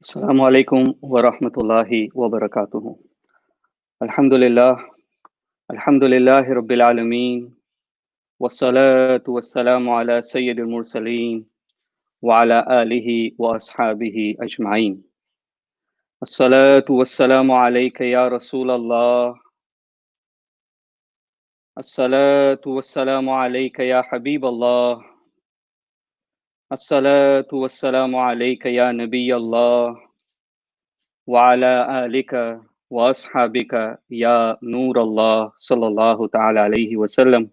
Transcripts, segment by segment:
Assalamu alaikum wa rahmatullahi wa barakatuhu. Alhamdulillah, alhamdulillahi rabbil alameen, wassalatu wassalamu ala sayyidil mursaleen, wa ala alihi wa ashabihi ajma'in. Assalatu wassalamu alayka ya Rasulallah, assalatu wassalamu alayka ya Habiballah, assalatu wassalamu alayka ya Nabiyallah, وعلى آلك وأصحابك یا نور اللہ صلی اللہ تعالی علیہ وسلم۔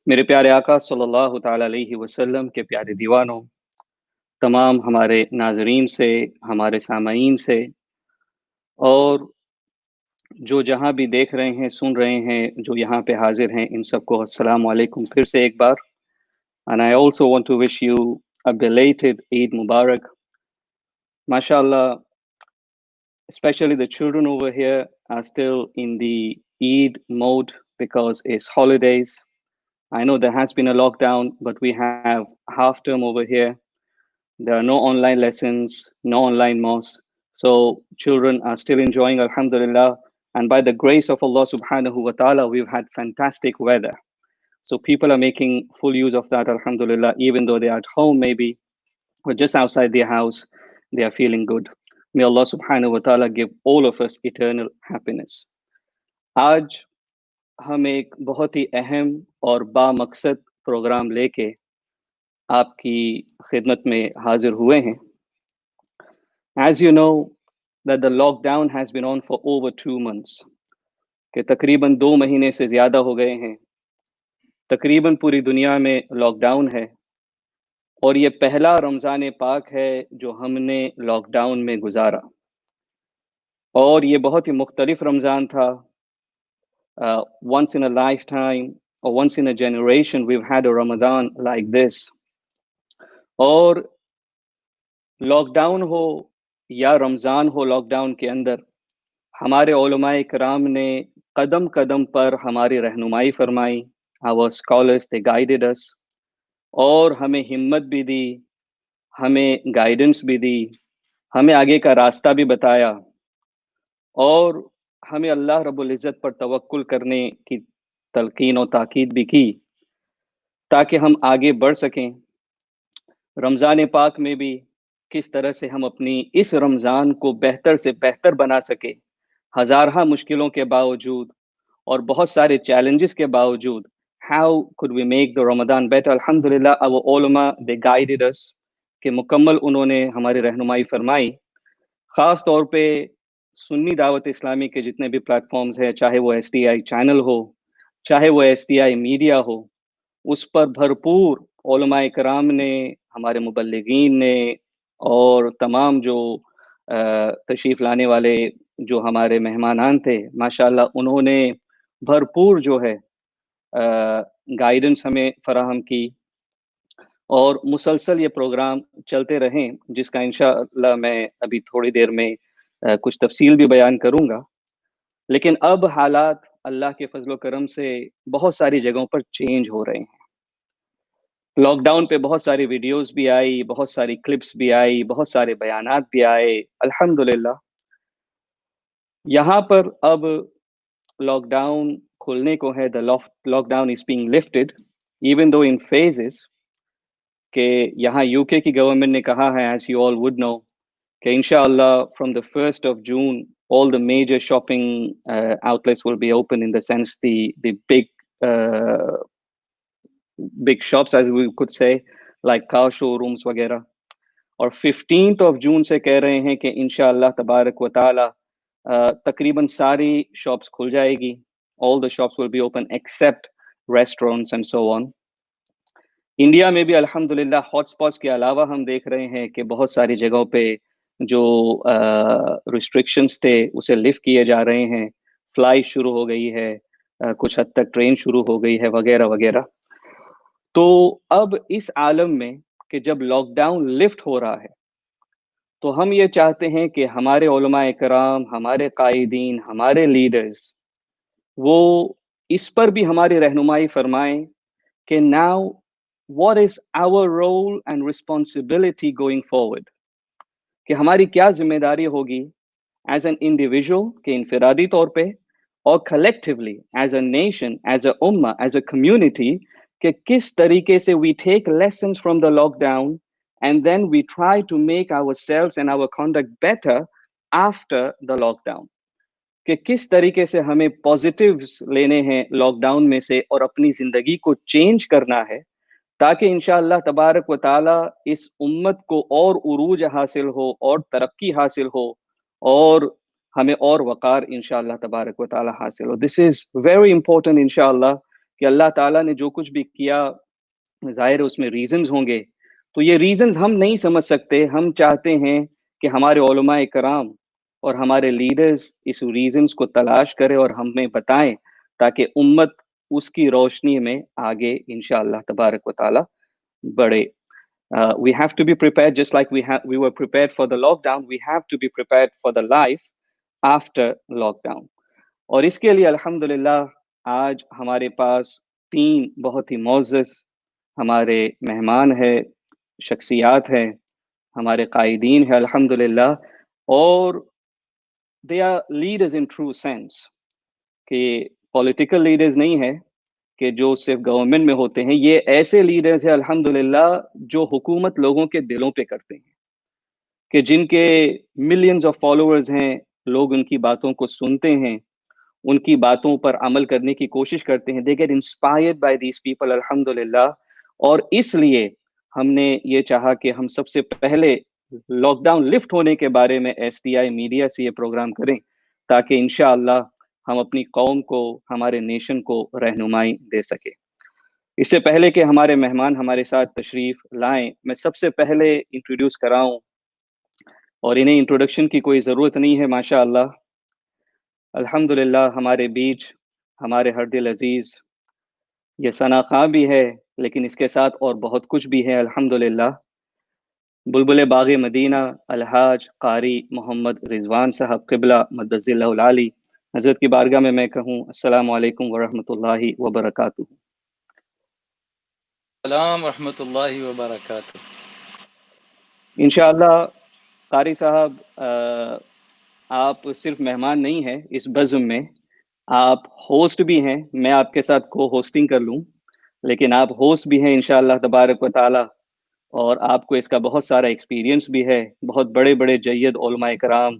میرے پیارے آقا صلی اللہ تعالی علیہ وسلم کے پیارے دیوانوں، تمام ہمارے ناظرین سے، ہمارے سامعین سے، اور جو جہاں بھی دیکھ رہے ہیں، سن رہے ہیں، جو یہاں پہ حاضر ہیں، ان سب کو السلام علیکم پھر سے ایک بار۔ And I also want to wish you a belated Eid Mubarak. MashaAllah, especially the children over here are still in the Eid mode because it's holidays. I know there has been a lockdown, but we have half term over here. There are no online lessons, no online mosques. So children are still enjoying, alhamdulillah. And by the grace of Allah subhanahu wa ta'ala, we've had fantastic weather. So people are making full use of that, alhamdulillah, even though they're at home maybe, or just outside their house, they are feeling good. May Allah subhanahu wa ta'ala give all of us eternal happiness. آج ہم ایک بہت ہی اہم اور بامقصد programme لے کے آپ کی خدمت میں حاضر ہوئے ہیں۔ As you know that the lockdown has been on for over 2 months، کہ تقریباً 2 مہینے سے زیادہ ہو گئے ہیں، تقریباً پوری دنیا میں لاک ڈاؤن ہے، اور یہ پہلا رمضان پاک ہے جو ہم نے لاک ڈاؤن میں گزارا، اور یہ بہت ہی مختلف رمضان تھا۔ Once in a lifetime or once in a generation we've had a Ramadan like this. اور لاک ڈاؤن ہو یا رمضان ہو، لاک ڈاؤن کے اندر ہمارے علماء کرام نے قدم قدم پر ہماری رہنمائی فرمائی۔ Our scholars, they guided us، اور ہمیں ہمت بھی دی، ہمیں گائیڈنس بھی دی، ہمیں آگے کا راستہ بھی بتایا، اور ہمیں اللہ رب العزت پر توکل کرنے کی تلقین و تاکید بھی کی تاکہ ہم آگے بڑھ سکیں۔ رمضان پاک میں بھی کس طرح سے ہم اپنی اس رمضان کو بہتر سے بہتر بنا سکے، ہزارہ مشکلوں کے باوجود اور بہت سارے چیلنجز کے باوجود۔ How could we make the Ramadan better؟ الحمدللہ our علماء they guided us، کہ مکمل انہوں نے ہماری رہنمائی فرمائی۔ خاص طور پہ سنی دعوت اسلامی کے جتنے بھی پلیٹ فارمز ہیں، چاہے وہ STI چینل ہو، چاہے وہ STI میڈیا ہو، اس پر بھرپور علماء کرام نے، ہمارے مبلغین نے، اور تمام جو تشریف لانے والے جو ہمارے مہمانان تھے، ماشاءاللہ انہوں نے بھرپور جو ہے گائیڈنس ہمیں فراہم کی، اور مسلسل یہ پروگرام چلتے رہیں، جس کا انشاءاللہ میں ابھی تھوڑی دیر میں کچھ تفصیل بھی بیان کروں گا۔ لیکن اب حالات اللہ کے فضل و کرم سے بہت ساری جگہوں پر چینج ہو رہے ہیں۔ لاک ڈاؤن پہ بہت ساری ویڈیوز بھی آئی، بہت ساری کلپس بھی آئی، بہت سارے بیانات بھی آئے، الحمدللہ۔ یہاں پر اب لاک ڈاؤن کھلنے کو ہے، the lockdown is being lifted even though in phases، کہ یہاں UK کی گورنمنٹ نے کہا ہے as you all would know کہ انشاءاللہ from the 1st of June all the major shopping outlets will be open، in the sense the big shops as we could say like car showrooms وغیرہ، اور 15th of June سے کہہ رہے ہیں کہ انشاءاللہ تبارک و تعالی تقریباً ساری شاپس کھل جائے گی، all the shops will be open except restaurants and so on۔ India میں بھی الحمدللہ ہاٹ اسپاٹس کے علاوہ ہم دیکھ رہے ہیں کہ بہت ساری جگہوں پہ جو ریسٹرکشنز تھے اسے لفٹ کیے جا رہے ہیں، فلائٹ شروع ہو گئی ہے، کچھ حد تک ٹرین شروع ہو گئی ہے، وغیرہ وغیرہ۔ تو اب اس عالم میں کہ جب لاک ڈاؤن لفٹ ہو رہا ہے، تو ہم یہ چاہتے ہیں کہ ہمارے علماء کرام، ہمارے قائدین، ہمارے لیڈرز وہ اس پر بھی ہماری رہنمائی فرمائیں کہ now what is our role and responsibility going forward، کہ ہماری کیا ذمہ داری ہوگی ایز این انڈیویژل کہ انفرادی طور پہ اور collectively as a nation as a امہ ایز اے کمیونٹی کہ کس طریقے سے we take lessons from the lockdown and then we try to make our selves and our conduct better after the lockdown کہ کس طریقے سے ہمیں پازیٹیوز لینے ہیں لاک ڈاؤن میں سے اور اپنی زندگی کو چینج کرنا ہے تاکہ انشاءاللہ تبارک و تعالی اس امت کو اور عروج حاصل ہو اور ترقی حاصل ہو اور ہمیں اور وقار انشاءاللہ تبارک و تعالی حاصل ہو. دس از ویری امپورٹنٹ انشاءاللہ کہ اللہ تعالیٰ نے جو کچھ بھی کیا ظاہر ہے اس میں ریزنز ہوں گے. تو یہ ریزنز ہم نہیں سمجھ سکتے. ہم چاہتے ہیں کہ ہمارے علماء کرام اور ہمارے لیڈرز اس ریزنز کو تلاش کرے اور ہمیں بتائیں تاکہ امت اس کی روشنی میں آگے انشاءاللہ تبارک و تعالی بڑھے. We have to be prepared just like we were prepared for the lockdown. We have to be prepared for the life after lockdown. اور اس کے لیے الحمدللہ آج ہمارے پاس 3 بہت ہی معزز ہمارے مہمان ہیں، شخصیات ہیں، ہمارے قائدین ہیں الحمدللہ، اور they are leaders in true sense کہ پولیٹیکل لیڈرز نہیں ہیں کہ جو صرف گورنمنٹ میں ہوتے ہیں. یہ ایسے لیڈرز ہیں الحمدللہ جو حکومت لوگوں کے دلوں پہ کرتے ہیں، کہ جن کے ملینز آف فالوورز ہیں، لوگ ان کی باتوں کو سنتے ہیں، ان کی باتوں پر عمل کرنے کی کوشش کرتے ہیں. They get inspired by these people الحمدللہ. اور اس لیے ہم نے یہ چاہا کہ ہم سب سے پہلے لاک ڈاؤن لفٹ ہونے کے بارے میں STI میڈیا سے یہ پروگرام کریں تاکہ انشاءاللہ ہم اپنی قوم کو، ہمارے نیشن کو رہنمائی دے سکے. اس سے پہلے کہ ہمارے مہمان ہمارے ساتھ تشریف لائیں، میں سب سے پہلے انٹروڈیوس کراؤں، اور انہیں انٹروڈکشن کی کوئی ضرورت نہیں ہے ماشاءاللہ. الحمدللہ ہمارے بیچ ہمارے ہر دل عزیز یہ ثنا خاں بھی ہے، لیکن اس کے ساتھ اور بہت کچھ بھی ہے الحمدللہ. بلبل باغ مدینہ الحاج قاری محمد رضوان صاحب قبلہ مدظ اللہ العالی، حضرت کی بارگاہ میں کہوں السلام علیکم ورحمۃ اللہ وبرکاتہ. السلام ورحمۃ اللہ وبرکاتہ. انشاءاللہ قاری صاحب آپ صرف مہمان نہیں ہیں اس بزم میں، آپ ہوسٹ بھی ہیں. میں آپ کے ساتھ کو ہوسٹنگ کر لوں، لیکن آپ ہوسٹ بھی ہیں انشاءاللہ تبارک و تعالی، اور آپ کو اس کا بہت سارا ایکسپیرینس بھی ہے. بہت بڑے بڑے جید علماء کرام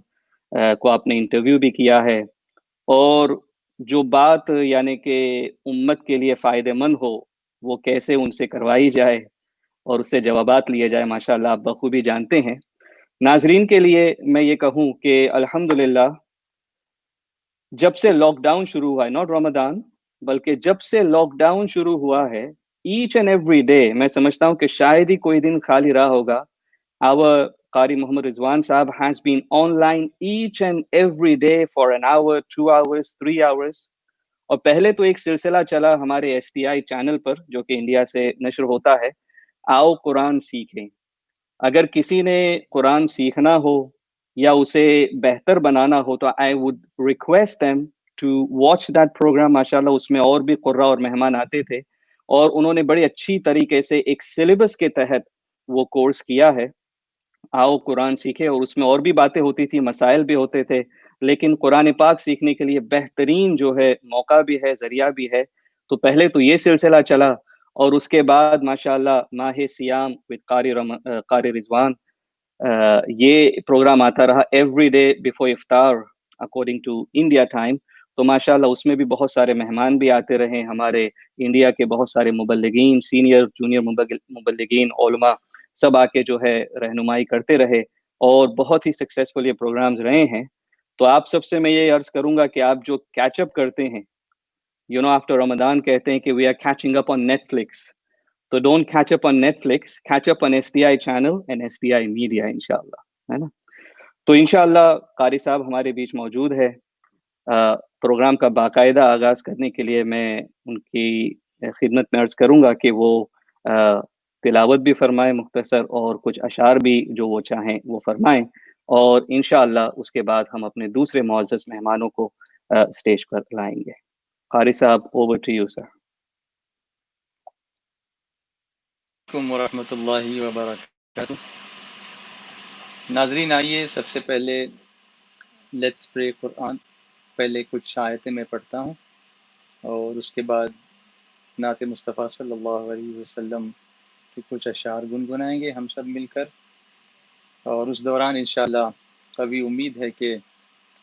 کو آپ نے انٹرویو بھی کیا ہے، اور جو بات یعنی کہ امت کے لیے فائدہ مند ہو وہ کیسے ان سے کروائی جائے اور اس سے جوابات لیے جائے ماشاءاللہ آپ بخوبی جانتے ہیں. ناظرین کے لیے میں یہ کہوں کہ الحمدللہ جب سے لاک ڈاؤن شروع ہوا ہے، ناٹ رمضان بلکہ جب سے لاک ڈاؤن شروع ہوا ہے، ایچ اینڈ ایوری ڈے میں سمجھتا ہوں کہ شاید ہی کوئی دن خالی رہا ہوگا. our قاری محمد رضوان صاحب has been online each and every day for an hour, 2 hours, 3 hours. اور پہلے تو ایک سلسلہ چلا ہمارے STI چینل پر جو کہ انڈیا سے نشر ہوتا ہے، آؤ قرآن سیکھیں. اگر کسی نے قرآن سیکھنا ہو یا اسے بہتر بنانا ہو تو I would request them to watch that program. ماشاءاللہ اس میں اور بھی قرہ اور مہمان آتے تھے، اور انہوں نے بڑی اچھی طریقے سے ایک سلیبس کے تحت وہ کورس کیا ہے آؤ قرآن سیکھے. اور اس میں اور بھی باتیں ہوتی تھی، مسائل بھی ہوتے تھے، لیکن قرآن پاک سیکھنے کے لیے بہترین جو ہے موقع بھی ہے، ذریعہ بھی ہے. تو پہلے تو یہ سلسلہ چلا، اور اس کے بعد ماشاءاللہ ماہ سیام وتھ قاری رضوان یہ پروگرام آتا رہا ایوری ڈے بیفور افطار اکارڈنگ ٹو انڈیا ٹائم. تو ماشاءاللہ اس میں بھی بہت سارے مہمان بھی آتے رہے، ہمارے انڈیا کے بہت سارے مبلغین، سینئر جونیئر مبلغین، علماء سب آ کے جو ہے رہنمائی کرتے رہے، اور بہت ہی سکسیسفل یہ پروگرامز رہے ہیں. تو آپ سب سے میں یہ عرض کروں گا کہ آپ جو کیچ اپ کرتے ہیں آفٹر رمضان کہتے ہیں کہ we are catching up on Netflix. تو don't catch up on Netflix, catch up on STI channel and STI media انشاءاللہ، ہے نا. تو انشاءاللہ قاری صاحب ہمارے بیچ موجود ہے. پروگرام کا باقاعدہ آغاز کرنے کے لیے میں ان کی خدمت میں عرض کروں گا کہ وہ تلاوت بھی فرمائیں مختصر، اور کچھ اشعار بھی جو وہ چاہیں وہ فرمائیں، اور انشاءاللہ اس کے بعد ہم اپنے دوسرے معزز مہمانوں کو اسٹیج پر لائیں گے. قاری صاحب اوور ٹو یو سر. ورحمۃ اللہ وبرکاتہ. ناظرین آئیے سب سے پہلے لیٹس پرے قرآن، پہلے کچھ آیتیں میں پڑھتا ہوں اور اس کے بعد نعت مصطفیٰ صلی اللہ علیہ وسلم کے کچھ اشعار گنگنائیں گے ہم سب مل کر، اور اس دوران انشاءاللہ قوی امید ہے کہ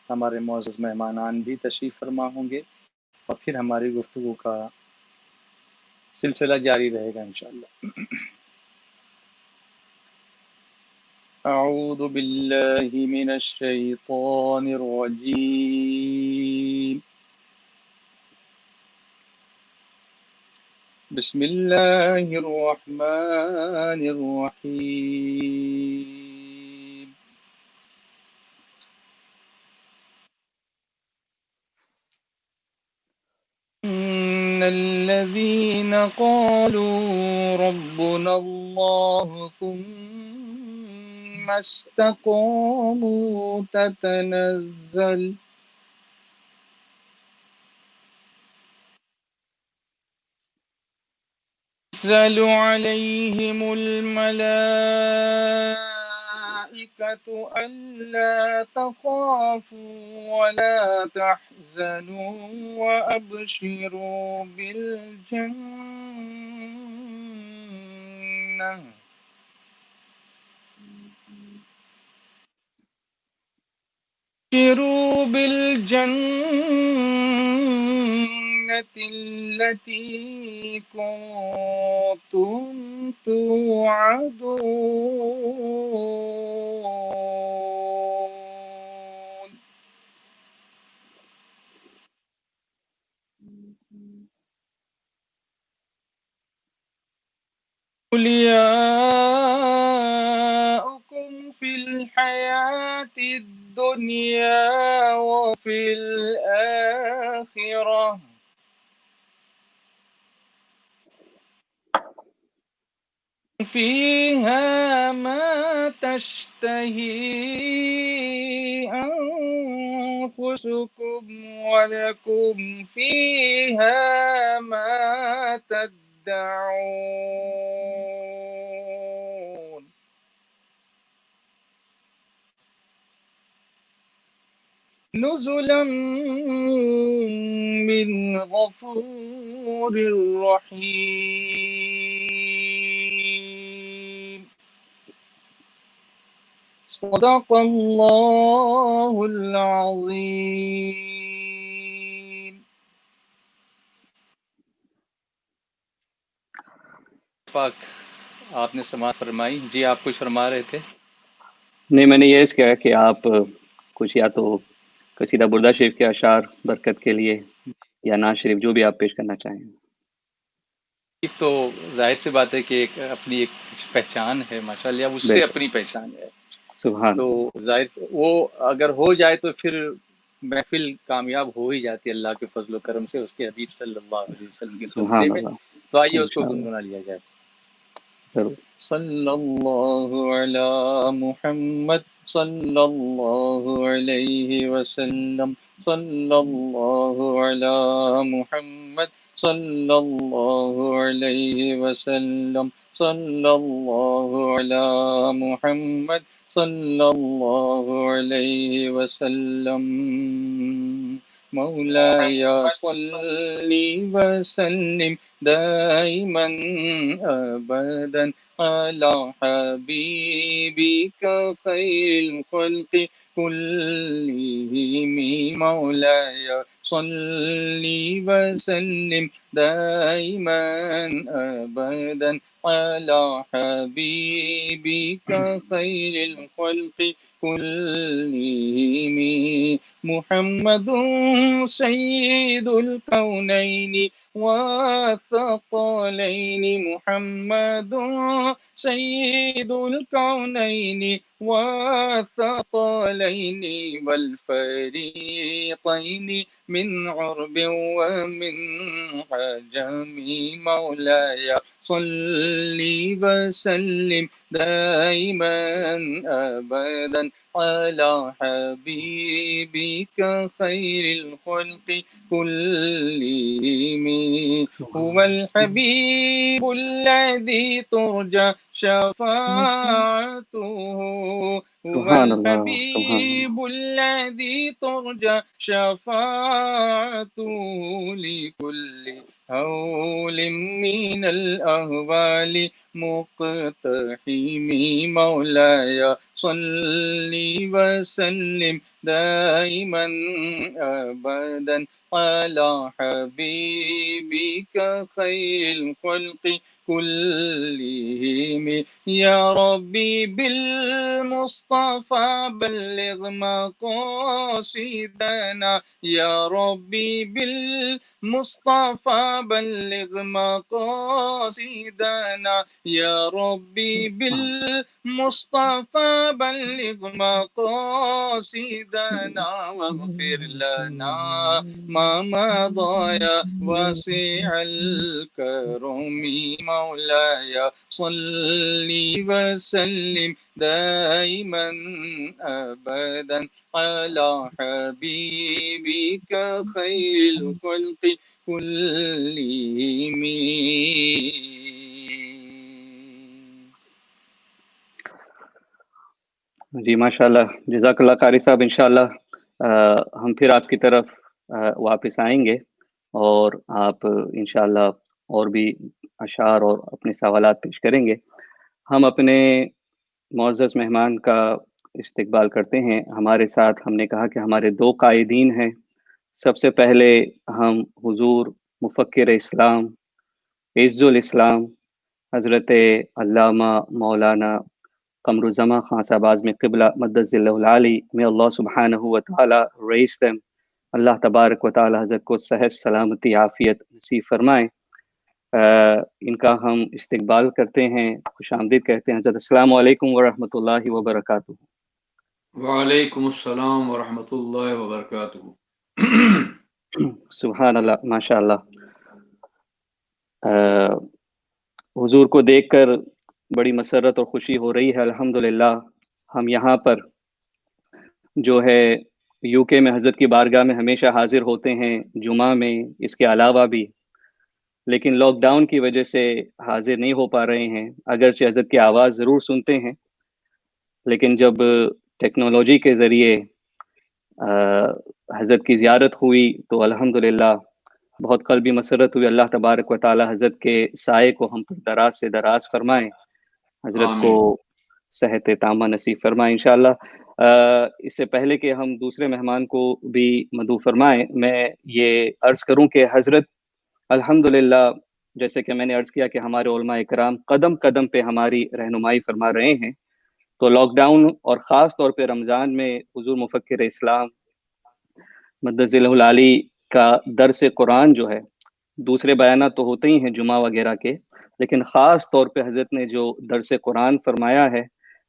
ہمارے معزز مہمانان بھی تشریف فرما ہوں گے، اور پھر ہماری گفتگو کا سلسلہ جاری رہے گا انشاءاللہ۔ اعوذ باللہ من الشیطان الرجیم، بسم اللہ الرحمن الرحیم۔ ان الذین قالوا ربنا اللہ ثم استقاموا تتنزل عليهم الملائكة ألا تخافوا ولا تحزنوا وأبشروا بالجنة التي كنتم توعدون۔ أولياؤكم في الحياة الدنيا وفي الآخرة فيها ما تشتهي أنفسكم ولكم فيها ما تدعون، نزلا من غفور رحيم۔ صدق اللہ العظیم۔ پاک آپ نے سماعت فرمائی، جی آپ کچھ فرما رہے تھے؟ نہیں، میں نے یہ اس کہا کہ آپ کچھ یا تو قصیدہ بردہ شریف کے اشعار برکت کے لیے یا نعت شریف جو بھی آپ پیش کرنا چاہیں۔ تو ظاہر سی بات ہے کہ ایک اپنی ایک پہچان ہے ماشاءاللہ، اس سے بالکل، اپنی پہچان ہے، سبحان تو اللہ، ظاہر سے وہ اگر ہو جائے تو پھر محفل کامیاب ہو ہی جاتی ہے اللہ کے فضل و کرم سے، اس کے حبیب صلی اللہ علیہ وسلم کے صدقے سبحان میں۔ اللہ، تو آئیے اس کو انشاءاللہ، گنگنا لیا جائے۔ ضرور۔ صلی اللہ علی محمد، صلی اللہ علیہ وسلم، صلی اللہ علی محمد، صلی اللہ علیہ وسلم، صلی اللہ علی محمد، صلی اللہ علیہ وسلم۔ مولاي صل وسلم دائما أبدا على حبيبك خير الخلق كلهم، مولاي صل وسلم دائما أبدا على حبيبك خير الخلق كلهم، محمد سيد الكونين والثقلين، محمد سيد الكونين والثقلين والفريقين من عرب ومن عجم، مولاي صل وسلم دائما أبدا على حبيبك خير الخلق كلهم، هو الحبيب الذي ترجى شفاعته هو سبحان اللہ، سبحان اللہ. الحبيب الذي ترجى شفاعته لكل هول من الأهوال مقتحمي مولاي صل وسلم دائما أبدا على حبيبك خير الخلق كلهم يا ربي بالمصطفى بلغ مقاصدنا يا ربي بالمصطفى بلغ مقاصدنا يا ربي بالمصطفى بلغ مقاصدنا واغفر لنا ما مضى يا واسع الكرم مولاي صل وسلم دائما أبدا على حبيبك خير الخلق كلهم. جی ماشاء اللہ، جزاک اللہ قاری صاحب. انشاءاللہ ہم پھر آپ کی طرف واپس آئیں گے اور آپ انشاءاللہ اور بھی اشعار اور اپنے سوالات پیش کریں گے. ہم اپنے معزز مہمان کا استقبال کرتے ہیں. ہمارے ساتھ ہم نے کہا کہ ہمارے دو قائدین ہیں. سب سے پہلے ہم حضور مفکر اسلام، عز الاسلام، حضرت علامہ مولانا قمر الزمان خان صاحب اعظم قبلہ مدد اللہ العالی، میں اللہ سبحانہ و تعالی رئیس them، اللہ تبارک و تعالی حضرت کو صحت سلامتی عافیت نصیب فرمائے. ان کا ہم استقبال کرتے ہیں، خوش آمدید کہتے ہیں. حضرت السلام علیکم ورحمۃ اللہ وبرکاتہ. وعلیکم السلام ورحمۃ اللہ وبرکاتہ. سبحان اللہ، ماشاء اللہ. حضور کو دیکھ کر بڑی مسرت اور خوشی ہو رہی ہے. الحمدللہ ہم یہاں پر جو ہے یو کے میں حضرت کی بارگاہ میں ہمیشہ حاضر ہوتے ہیں، جمعہ میں، اس کے علاوہ بھی، لیکن لاک ڈاؤن کی وجہ سے حاضر نہیں ہو پا رہے ہیں. اگرچہ حضرت کی آواز ضرور سنتے ہیں، لیکن جب ٹیکنالوجی کے ذریعے حضرت کی زیارت ہوئی تو الحمدللہ بہت قلبی مسرت ہوئی. اللہ تبارک و تعالی حضرت کے سائے کو ہم پر دراز سے دراز فرمائے، حضرت کو صحت تامہ نصیب فرمائے انشاءاللہ. اس سے پہلے کہ ہم دوسرے مہمان کو بھی مدعو فرمائیں، میں یہ عرض کروں کہ حضرت الحمدللہ جیسے کہ میں نے عرض کیا کہ ہمارے علماء اکرام قدم قدم پہ ہماری رہنمائی فرما رہے ہیں. تو لاک ڈاؤن اور خاص طور پہ رمضان میں حضور مفکر اسلام مدد اللہ العالی کا درس قرآن جو ہے، دوسرے بیانات تو ہوتے ہی ہیں جمعہ وغیرہ کے، لیکن خاص طور پہ حضرت نے جو درس قرآن فرمایا ہے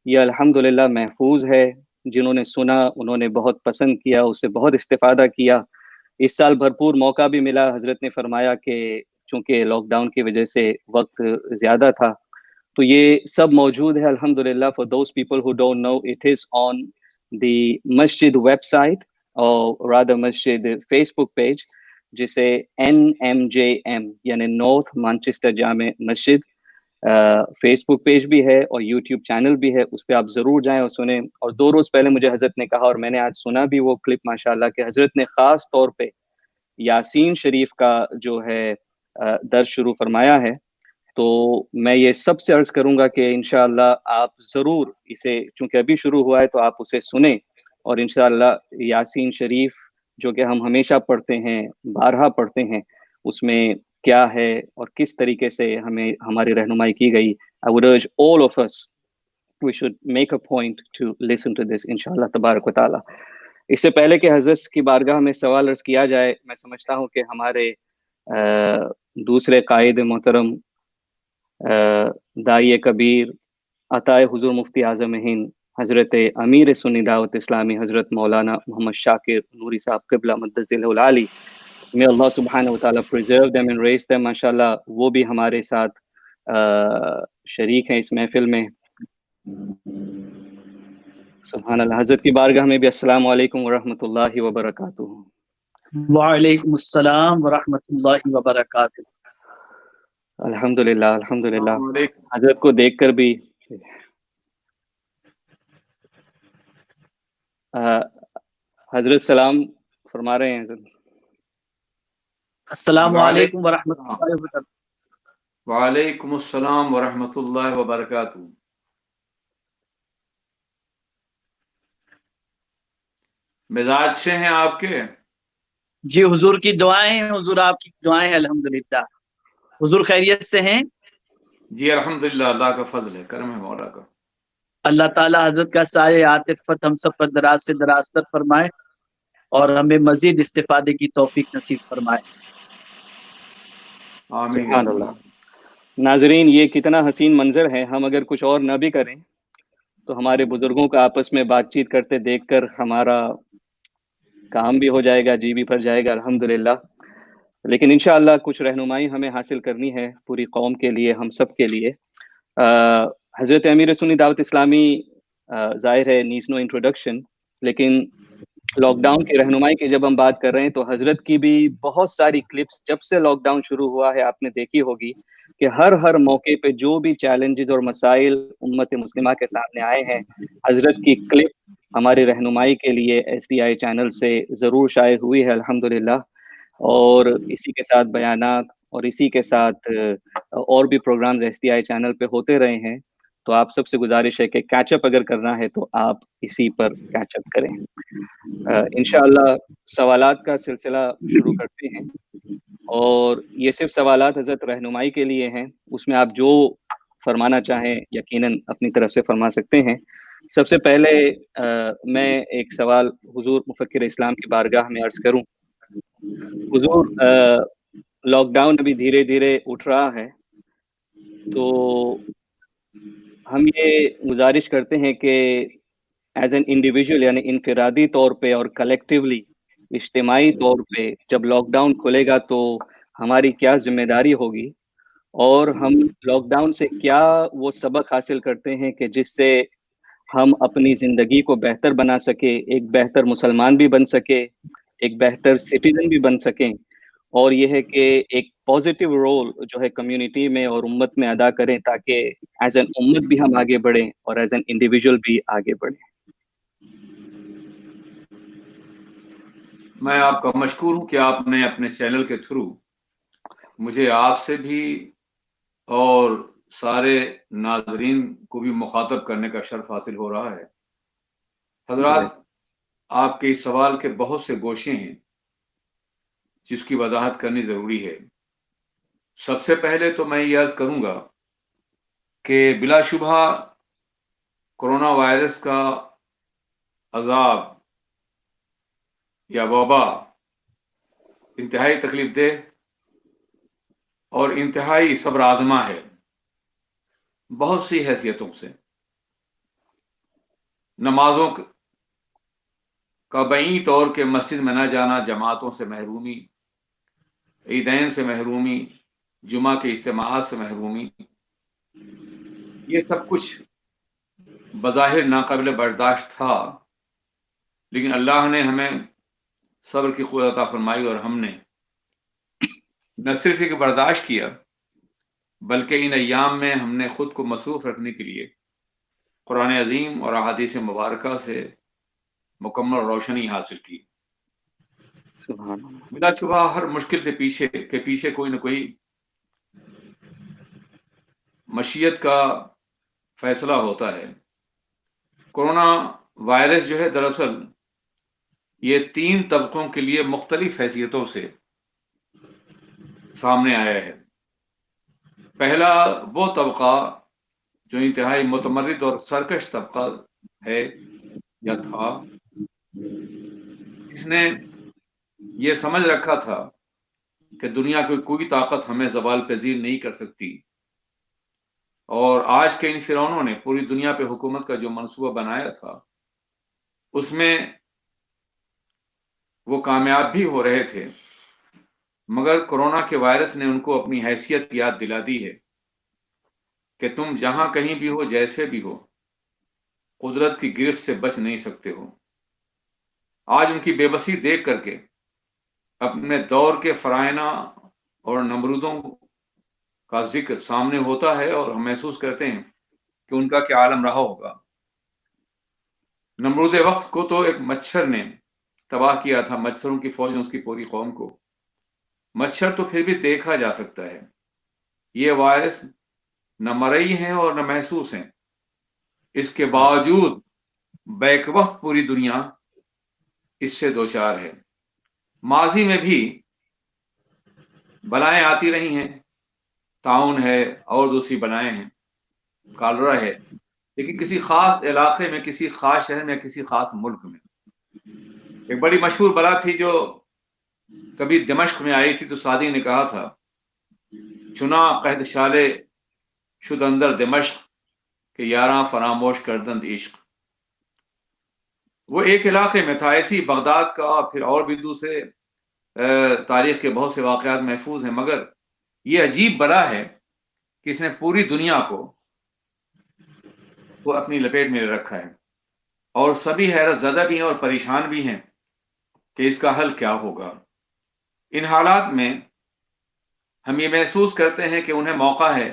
یہ الحمدللہ محفوظ ہے. جنہوں نے سنا انہوں نے بہت پسند کیا، اس سے بہت استفادہ کیا. اس سال بھرپور موقع بھی ملا. حضرت نے فرمایا کہ چونکہ لاک ڈاؤن کی وجہ سے وقت زیادہ تھا تو یہ سب موجود ہے الحمدللہ. For those people who don't know, it is on the masjid website اور rather masjid Facebook page, جسے NMJM یعنی North Manchester Jamia Masjid Facebook page بھی ہے اور یوٹیوب چینل بھی ہے. اس پہ آپ ضرور جائیں اور سنیں. اور 2 روز پہلے مجھے حضرت نے کہا اور میں نے آج سنا بھی وہ کلپ ماشاءاللہ کہ حضرت نے خاص طور پہ یاسین شریف کا جو ہے درس شروع فرمایا ہے. تو میں یہ سب سے عرض کروں گا کہ انشاءاللہ آپ ضرور اسے، چونکہ ابھی شروع ہوا ہے تو آپ اسے سنیں. اور انشاءاللہ یاسین شریف جو کہ ہم ہمیشہ پڑھتے ہیں، بارہا پڑھتے ہیں، اس میں کیا ہے اور کس طریقے سے ہمیں ہماری رہنمائی کی گئی. I would urge all of us we should make a point to listen to this انشاءاللہ تبارک و تعالی. اس سے پہلے کہ حضرت کی بارگاہ میں سوال عرض کیا جائے، میں سمجھتا ہوں کہ ہمارے دوسرے قائد محترم داعی کبیر عطائے حضور مفتی اعظم ہند حضرت امیر سنی دعوت اسلامی حضرت مولانا محمد شاکر نوری صاحب قبلہ مدد اللہ العالی، may Allah subhanahu wa ta'ala preserve them and raise them. ماشاءاللہ وہ بھی ہمارے ساتھ شریک ہیں اس محفل میں. سبحان اللہ. حضرت کی بارگاہ میں بھی السلام علیکم ورحمۃ اللہ وبرکاتہ. وعلیکم السلام ورحمۃ اللہ وبرکاتہ. الحمدللہ الحمدللہ. حضرت کو دیکھ کر بھی حضرت سلام فرما رہے ہیں حضرت۔ السلام علیکم ورحمۃ اللہ وبرکاتہ۔ وعلیکم السلام ورحمۃ اللہ وبرکاتہ۔ مزاج سے ہیں آپ کے؟ جی حضور کی دعائیں ہیں، حضور آپ کی دعائیں ہیں، الحمدللہ۔ حضور خیریت سے ہیں؟ جی الحمدللہ، اللہ کا فضل ہے، کرم ہے مولا کا۔ اللہ تعالیٰ حضرت کا سایہ عاطفت ہم سب پر دراز سے دراز تر فرمائے اور ہمیں مزید استفادے کی توفیق نصیب فرمائے۔ آمین۔ سبحان اللہ۔ ناظرین، یہ کتنا حسین منظر ہے، ہم اگر کچھ اور نہ بھی کریں تو ہمارے بزرگوں کا آپس میں بات چیت کرتے دیکھ کر ہمارا کام بھی ہو جائے گا، جی بھی بھر جائے گا الحمدللہ۔ لیکن انشاءاللہ کچھ رہنمائی ہمیں حاصل کرنی ہے پوری قوم کے لیے، ہم سب کے لیے۔ حضرت امیر سنی دعوت اسلامی ظاہر ہے نیڈس نو انٹروڈکشن، لیکن لاک ڈاؤن کی رہنمائی کی جب ہم بات کر رہے ہیں تو حضرت کی بھی بہت ساری کلپس جب سے لاک ڈاؤن شروع ہوا ہے آپ نے دیکھی ہوگی کہ ہر موقع پہ جو بھی چیلنجز اور مسائل امت مسلمہ کے سامنے آئے ہیں، حضرت کی کلپ ہماری رہنمائی کے لیے ایس ڈی آئی چینل سے ضرور شائع ہوئی ہے الحمدللہ۔ اور اسی کے ساتھ بیانات اور اسی کے ساتھ اور بھی programmes S D I channel پہ ہوتے رہے ہیں، تو آپ سب سے گزارش ہے کہ کیچ اپ اگر کرنا ہے تو آپ اسی پر کیچ اپ کریں۔ انشاءاللہ سوالات کا سلسلہ شروع کرتے ہیں، اور یہ صرف سوالات حضرت رہنمائی کے لیے ہیں، اس میں آپ جو فرمانا چاہیں یقیناً اپنی طرف سے فرما سکتے ہیں۔ سب سے پہلے میں ایک سوال حضور مفکر اسلام کی بارگاہ میں عرض کروں۔ حضور، لاک ڈاؤن ابھی دھیرے دھیرے اٹھ رہا ہے، تو ہم یہ گزارش کرتے ہیں کہ ایز این انڈیویجول یعنی انفرادی طور پہ اور کلیکٹیولی اجتماعی طور پہ جب لاک ڈاؤن کھلے گا تو ہماری کیا ذمہ داری ہوگی، اور ہم لاک ڈاؤن سے کیا وہ سبق حاصل کرتے ہیں کہ جس سے ہم اپنی زندگی کو بہتر بنا سکے، ایک بہتر مسلمان بھی بن سکے، ایک بہتر سٹیزن بھی بن سکیں، اور یہ ہے کہ ایک پازیٹیو رول جو ہے کمیونٹی میں اور امت میں ادا کریں تاکہ ایز این امت بھی ہم آگے بڑھیں اور ایز این انڈیویجول بھی آگے بڑھیں۔ میں آپ کا مشکور ہوں کہ آپ نے اپنے چینل کے تھرو مجھے آپ سے بھی اور سارے ناظرین کو بھی مخاطب کرنے کا شرف حاصل ہو رہا ہے۔ حضرات، آپ کے اس سوال کے بہت سے گوشے ہیں جس کی وضاحت کرنی ضروری ہے۔ سب سے پہلے تو میں یہ عرض کروں گا کہ بلا شبہ کورونا وائرس کا عذاب یا وبا انتہائی تکلیف دہ اور انتہائی صبر آزما ہے بہت سی حیثیتوں سے۔ نمازوں کا بعید طور کے مسجد میں نہ جانا، جماعتوں سے محرومی، عیدین سے محرومی، جمعہ کے اجتماعات سے محرومی، یہ سب کچھ بظاہر ناقابل برداشت تھا، لیکن اللہ نے ہمیں صبر کی قوت عطا فرمائی اور ہم نے نہ صرف ایک برداشت کیا بلکہ ان ایام میں ہم نے خود کو مصروف رکھنے کے لیے قرآن عظیم اور احادیث مبارکہ سے مکمل روشنی حاصل کی۔ سبحان اللہ۔ بلا شبہ ہر مشکل سے پیچھے کوئی نہ کوئی مشیت کا فیصلہ ہوتا ہے۔ کورونا وائرس جو ہے دراصل یہ 3 طبقوں کے لیے مختلف حیثیتوں سے سامنے آیا ہے۔ پہلا وہ طبقہ جو انتہائی متمرد اور سرکش طبقہ ہے یا تھا، جس نے یہ سمجھ رکھا تھا کہ دنیا کی کوئی طاقت ہمیں زوال پذیر نہیں کر سکتی، اور آج کے ان فرعونوں نے پوری دنیا پہ حکومت کا جو منصوبہ بنایا تھا اس میں وہ کامیاب بھی ہو رہے تھے، مگر کورونا کے وائرس نے ان کو اپنی حیثیت یاد دلا دی ہے کہ تم جہاں کہیں بھی ہو، جیسے بھی ہو، قدرت کی گرفت سے بچ نہیں سکتے ہو۔ آج ان کی بے بسی دیکھ کر کے اپنے دور کے فرائنا اور نمرودوں کا ذکر سامنے ہوتا ہے اور ہم محسوس کرتے ہیں کہ ان کا کیا عالم رہا ہوگا۔ نمرود وقت کو تو ایک مچھر نے تباہ کیا تھا، مچھروں کی فوج نے اس کی پوری قوم کو. مچھر تو پھر بھی دیکھا جا سکتا ہے، یہ وائرس نہ مرئی ہیں اور نہ محسوس ہیں، اس کے باوجود بیک وقت پوری دنیا اس سے دوچار ہے. ماضی میں بھی بلائیں آتی رہی ہیں، طاعون ہے اور دوسری بلائیں ہیں، کالرا ہے، لیکن کسی خاص علاقے میں، کسی خاص شہر میں، کسی خاص ملک میں. ایک بڑی مشہور بلا تھی جو کبھی دمشق میں آئی تھی، تو سعدی نے کہا تھا چنا قحط شالے شد اندر دمشق کہ یاراں فراموش کردند عشق. وہ ایک علاقے میں تھا. ایسی بغداد کا پھر اور بھی دوسرے تاریخ کے بہت سے واقعات محفوظ ہیں، مگر یہ عجیب بلا ہے کہ اس نے پوری دنیا کو وہ اپنی لپیٹ میں رکھا ہے، اور سبھی حیرت زدہ بھی ہیں اور پریشان بھی ہیں کہ اس کا حل کیا ہوگا. ان حالات میں ہم یہ محسوس کرتے ہیں کہ انہیں موقع ہے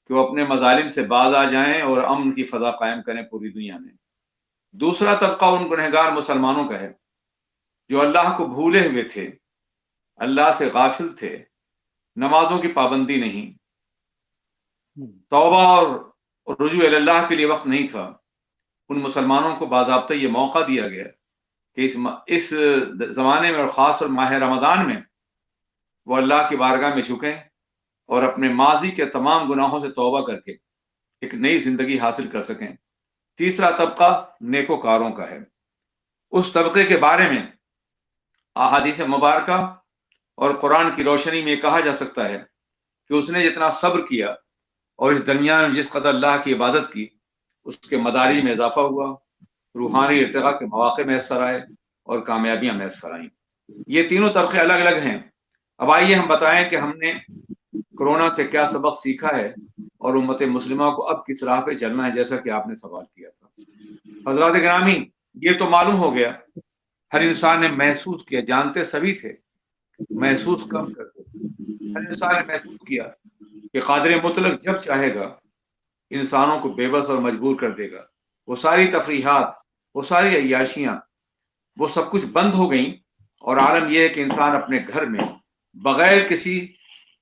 کہ وہ اپنے مظالم سے باز آ جائیں اور امن کی فضا قائم کریں پوری دنیا میں. دوسرا طبقہ ان گنہگار مسلمانوں کا ہے جو اللہ کو بھولے ہوئے تھے، اللہ سے غافل تھے، نمازوں کی پابندی نہیں، توبہ اور رجوع اللہ کے لیے وقت نہیں تھا. ان مسلمانوں کو باضابطہ یہ موقع دیا گیا کہ اس زمانے میں اور خاص طور ماہ رمضان میں وہ اللہ کی بارگاہ میں جھکیں اور اپنے ماضی کے تمام گناہوں سے توبہ کر کے ایک نئی زندگی حاصل کر سکیں. تیسرا طبقہ نیکوکاروں کا ہے. اس طبقے کے بارے میں احادیث مبارکہ اور قرآن کی روشنی میں کہا جا سکتا ہے کہ اس نے جتنا صبر کیا اور اس درمیان میں جس قدر اللہ کی عبادت کی، اس کے مدارج میں اضافہ ہوا، روحانی ارتقاء کے مواقع میسر آئے اور کامیابیاں میسر آئیں. یہ تینوں طبقے الگ الگ ہیں. اب آئیے ہم بتائیں کہ ہم نے کرونا سے کیا سبق سیکھا ہے اور امت مسلمہ کو اب کس راہ پہ چلنا ہے، جیسا کہ آپ نے سوال کیا تھا. حضرات گرامی، یہ تو معلوم ہو گیا، ہر انسان نے محسوس کیا، جانتے سبھی تھے، محسوس کم کرتے. ہر انسان نے محسوس کیا کہ قادر مطلق جب چاہے گا انسانوں کو بے بس اور مجبور کر دے گا. وہ ساری تفریحات، وہ ساری عیاشیاں، وہ سب کچھ بند ہو گئیں، اور عالم یہ ہے کہ انسان اپنے گھر میں بغیر کسی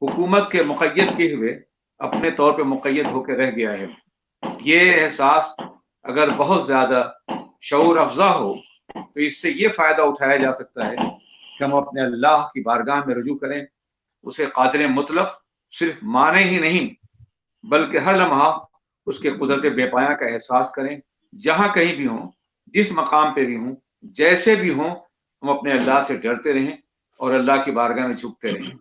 حکومت کے مقید کیے ہوئے اپنے طور پہ مقید ہو کے رہ گیا ہے. یہ احساس اگر بہت زیادہ شعور افزا ہو تو اس سے یہ فائدہ اٹھایا جا سکتا ہے کہ ہم اپنے اللہ کی بارگاہ میں رجوع کریں، اسے قادر مطلق صرف مانے ہی نہیں بلکہ ہر لمحہ اس کے قدرت بے پایہ کا احساس کریں. جہاں کہیں بھی ہوں، جس مقام پہ بھی ہوں، جیسے بھی ہوں، ہم اپنے اللہ سے ڈرتے رہیں اور اللہ کی بارگاہ میں جھکتے رہیں.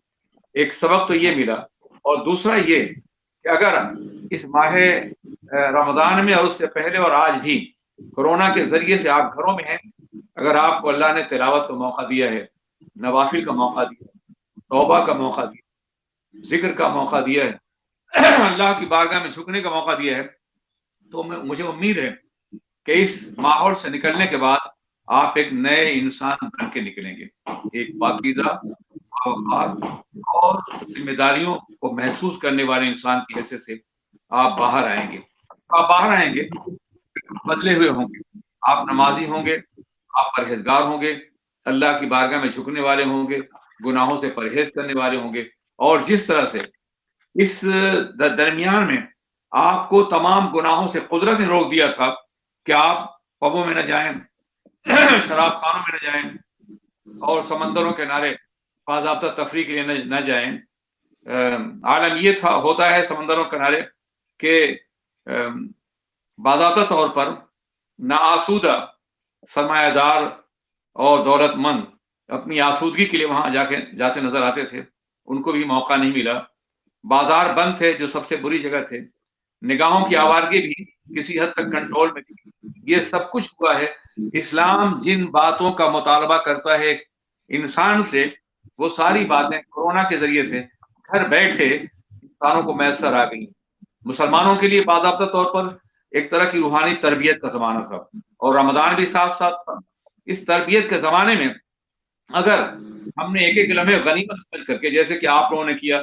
ایک سبق تو یہ ملا، اور دوسرا یہ کہ اگر اس ماہ رمضان میں اور اس سے پہلے اور آج بھی کورونا کے ذریعے سے آپ گھروں میں ہیں، اگر آپ کو اللہ نے تلاوت کا موقع دیا ہے، نوافل کا موقع دیا ہے، توبہ کا موقع دیا ہے، ذکر کا موقع دیا ہے، اللہ کی بارگاہ میں جھکنے کا موقع دیا ہے، تو مجھے امید ہے کہ اس ماحول سے نکلنے کے بعد آپ ایک نئے انسان بن کے نکلیں گے، ایک پاکیزہ اور ذمہ داریوں کو محسوس کرنے والے انسان کی حیثیت سے آپ باہر آئیں گے. آپ باہر آئیں گے بدلے ہوئے ہوں گے، آپ نمازی ہوں گے، آپ پرہیزگار ہوں گے، اللہ کی بارگاہ میں جھکنے والے ہوں گے، گناہوں سے پرہیز کرنے والے ہوں گے. اور جس طرح سے اس درمیان میں آپ کو تمام گناہوں سے قدرت نے روک دیا تھا کہ آپ پبوں میں نہ جائیں، شراب خانوں میں نہ جائیں، اور سمندروں کے کنارے باضابطہ تفریح کے لیے نہ جائیں. عالم یہ ہوتا ہے سمندروں کے کنارے کہ باضابطہ طور پر ناآسودہ سرمایہ دار اور دولت مند اپنی آسودگی کے لیے وہاں جاتے نظر آتے تھے، ان کو بھی موقع نہیں ملا. بازار بند تھے جو سب سے بری جگہ تھے، نگاہوں کی آوارگی بھی کسی حد تک کنٹرول میں تھی. یہ سب کچھ ہوا ہے. اسلام جن باتوں کا مطالبہ کرتا ہے انسان سے، وہ ساری باتیں کورونا کے ذریعے سے گھر بیٹھے انسانوں کو میسر آ گئی. مسلمانوں کے لیے باضابطہ طور پر ایک طرح کی روحانی تربیت کا زمانہ تھا، اور رمضان بھی ساتھ ساتھ تھا. اس تربیت کے زمانے میں اگر ہم نے ایک ایک لمحے غنیمت سمجھ کر کے، جیسے کہ آپ لوگوں نے کیا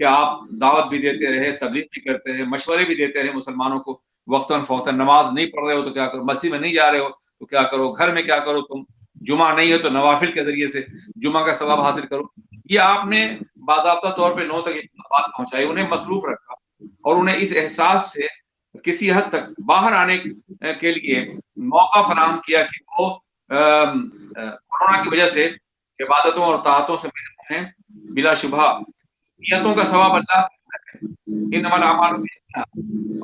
کہ آپ دعوت بھی دیتے رہے، تبلیغ بھی کرتے رہے، مشورے بھی دیتے رہے مسلمانوں کو، وقتاً فوقتاً نماز نہیں پڑھ رہے ہو تو کیا کرو، مسجد میں نہیں جا رہے ہو تو کیا کرو, گھر میں کیا کرو, تم جمعہ نہیں ہے تو نوافل کے ذریعے سے جمعہ کا ثواب حاصل کرو. یہ آپ نے باضابطہ طور پہ لوگوں تک بات پہنچائی, انہیں مصروف رکھا اور انہیں اس احساس سے کسی حد تک باہر آنے کے لیے موقع فراہم کیا کہ وہ کورونا کی وجہ سے عبادتوں اور طاعتوں سے محروم ہیں. بلا شبہ نیتوں کا ثواب اللہ انما الاعمال بالنیات,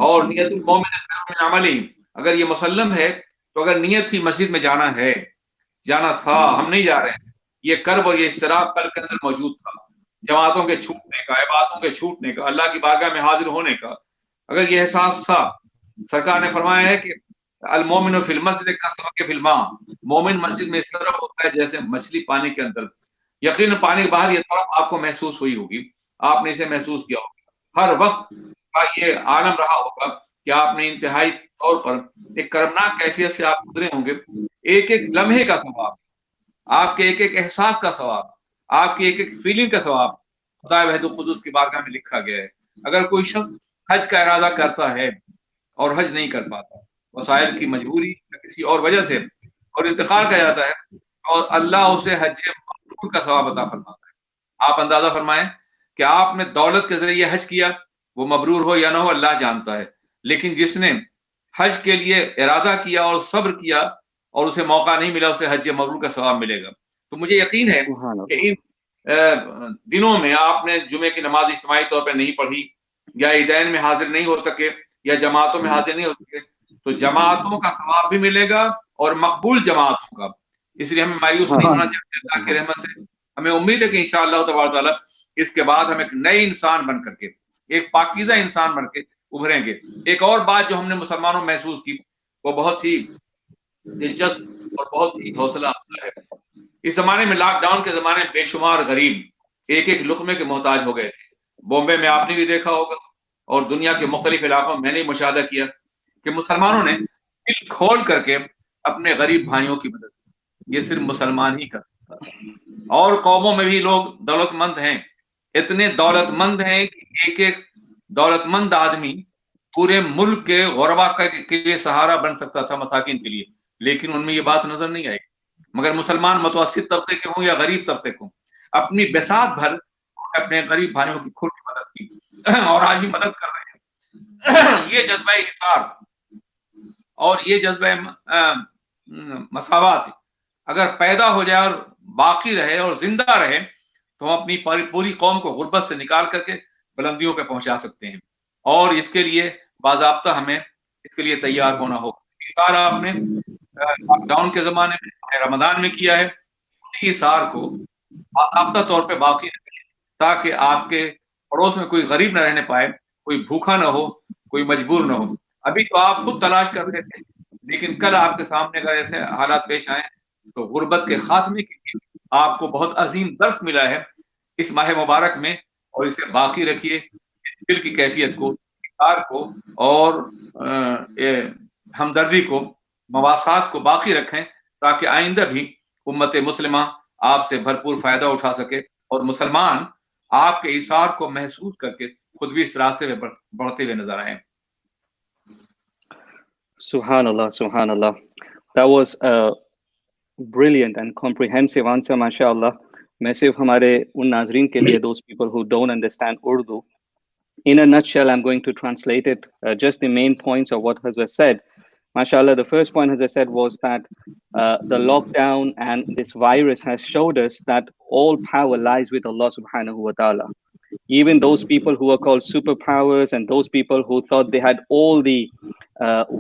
اور نیت المومن خیر من عملہ. اگر یہ مسلم ہے تو اگر نیت تھی مسجد میں جانا ہے, جانا تھا, ہم نہیں جا رہے ہیں, یہ کرب اور یہ اضطراب قلب کے اندر موجود تھا, جماعتوں کے چھوٹنے کا, عبادتوں کے چھوٹنے کا, اللہ کی بارگاہ میں حاضر ہونے کا, اگر یہ احساس تھا. سرکار نے فرمایا ہے کہ المومن فی المسجد کالسمک فی الماء, مومن مسجد میں اس طرح ہوتا ہے جیسے مچھلی پانی کے اندر. یقیناً پانی کے باہر یہ طرف آپ کو محسوس ہوئی ہوگی, آپ نے اسے محسوس کیا ہوگا. ہر وقت کا یہ عالم رہا ہوگا کہ آپ نے انتہائی طور پر ایک کرمناک کیفیت سے آپ گزرے ہوں گے. ایک ایک لمحے کا ثواب, آپ کے ایک ایک احساس کا ثواب, آپ کی ایک ایک فیلنگ کا ثواب خدا وحدہ القدوس کی بارگاہ میں لکھا گیا ہے. اگر کوئی شخص حج کا ارادہ کرتا ہے اور حج نہیں کر پاتا, وسائل کی مجبوری یا کسی اور وجہ سے, اور انتقال کر جاتا ہے, اور اللہ اسے حج مبرور کا ثواب عطا فرماتا ہے. آپ اندازہ فرمائیں کہ آپ نے دولت کے ذریعے حج کیا, وہ مبرور ہو یا نہ ہو اللہ جانتا ہے, لیکن جس نے حج کے لیے ارادہ کیا اور صبر کیا اور اسے موقع نہیں ملا, اسے حج مبرور کا ثواب ملے گا. تو مجھے یقین ہے کہ ان دنوں میں آپ نے جمعے کی نماز اجتماعی طور پہ نہیں پڑھی, یا عیدین میں حاضر نہیں ہو سکے, یا جماعتوں میں حاضر نہیں ہو سکے, تو جماعتوں کا ثواب بھی ملے گا اور مقبول جماعتوں کا. اس لیے ہمیں مایوس نہیں ہونا چاہیے. اللہ کی رحمت سے ہمیں امید ہے کہ انشاءاللہ تبارک تعالیٰ اس کے بعد ہم ایک نئے انسان بن کر کے, ایک پاکیزہ انسان بن کے ابھریں گے. ایک اور بات جو ہم نے مسلمانوں محسوس کی وہ بہت ہی دلچسپ اور بہت ہی حوصلہ افزا ہے. اس زمانے میں, لاک ڈاؤن کے زمانے میں, بے شمار غریب ایک ایک لقمے کے محتاج ہو گئے تھے. بامبے میں آپ نے بھی دیکھا ہوگا, اور دنیا کے مختلف علاقوں میں نے مشاہدہ کیا کہ مسلمانوں نے دل کھول کر کے اپنے غریب بھائیوں کی مدد کی. یہ صرف مسلمان ہی کر سکتا ہے. اور قوموں میں بھی لوگ دولت مند ہیں, اتنے دولت مند ہیں کہ ایک ایک دولت مند آدمی پورے ملک کے غربا کے لیے سہارا بن سکتا تھا, مساکین کے لیے, لیکن ان میں یہ بات نظر نہیں آئی. مگر مسلمان متوسط طبقے کے ہوں یا غریب طبقے کے ہوں, اپنی بساط بھر اپنے غریب بھائیوں کی کھوٹی مدد کی, اور آج بھی مدد کر رہے ہیں. یہ جذبہ حصار اور یہ جذبہ مساوات اگر پیدا ہو جائے اور باقی رہے اور زندہ رہے تو ہم اپنی پوری قوم کو غربت سے نکال کر کے بلندیوں پہ پہنچا سکتے ہیں. اور اس کے لیے باضابطہ ہمیں اس کے لیے تیار ہونا ہوگا. حصار آپ نے لاک ڈاؤن کے زمانے میں رمضان میں کیا ہے, اسی حصار کو باضابطہ طور پہ باقی رکھیں تاکہ آپ کے پڑوس میں کوئی غریب نہ رہنے پائے, کوئی بھوکا نہ ہو, کوئی مجبور نہ ہو. ابھی تو آپ خود تلاش کر رہے تھے, لیکن کل آپ کے سامنے اگر ایسے حالات پیش آئے تو غربت کے خاتمے کے لیے آپ کو بہت عظیم درس ملا ہے اس ماہ مبارک میں, اور اسے باقی رکھیے. اس دل کی کیفیت کو, اقرار کو اور ہمدردی کو, مواسات کو باقی رکھیں تاکہ آئندہ بھی امت مسلمہ آپ سے بھرپور فائدہ اٹھا سکے, اور مسلمان آپ کے ایثار کو محسوس کر کے خود بھی اس راستے میں بڑھتے ہوئے نظر آئیں. Subhanallah, Subhanallah. That was a brilliant and comprehensive answer, mashallah. میں صرف ہمارے ان ناظرین کے لیے, those people who don't understand Urdu, in a nutshell, I'm going to translate it, just the main points of what Hazrat said. MashaAllah, the first point, as I said, was that the lockdown and this virus has showed us that all power lies with Allah subhanahu wa ta'ala. Even those people who are called superpowers and those people who thought they had all the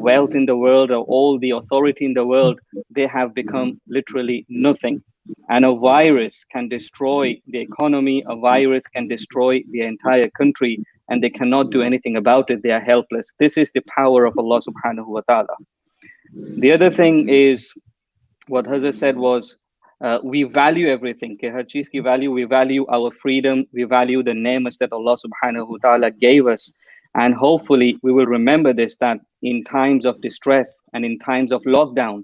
wealth in the world or all the authority in the world, they have become literally nothing. And a virus can destroy the economy, a virus can destroy the entire country, and they cannot do anything about it. They are helpless. This is the power of Allah subhanahu wa ta'ala. The other thing is, what Hazrat said was, we value everything. Har cheez ki value, we value our freedom, we value the ni'mas that Allah subhanahu wa ta'ala gave us. And hopefully we will remember this, that in times of distress and in times of lockdown,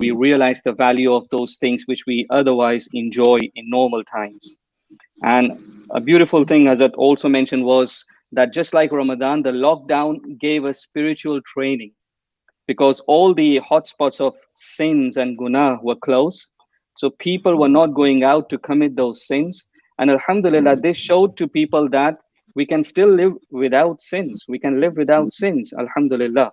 we realize the value of those things which we otherwise enjoy in normal times. And a beautiful thing Hazrat also mentioned was that just like Ramadan, the lockdown gave us spiritual training. because all the hotspots of sins and guna were closed. So people were not going out to commit those sins. And alhamdulillah, this showed to people that we can still live without sins. We can live without sins, alhamdulillah.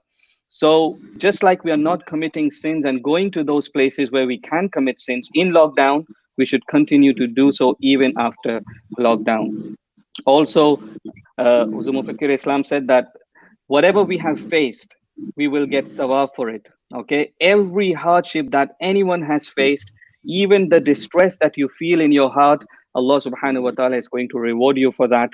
So just like we are not committing sins and going to those places where we can commit sins in lockdown, we should continue to do so even after lockdown. Also, Huzur Mufakkir Islam said that whatever we have faced, we will get sawab for it. Okay, every hardship that anyone has faced, even the distress that you feel in your heart, Allah subhanahu wa ta'ala is going to reward you for that.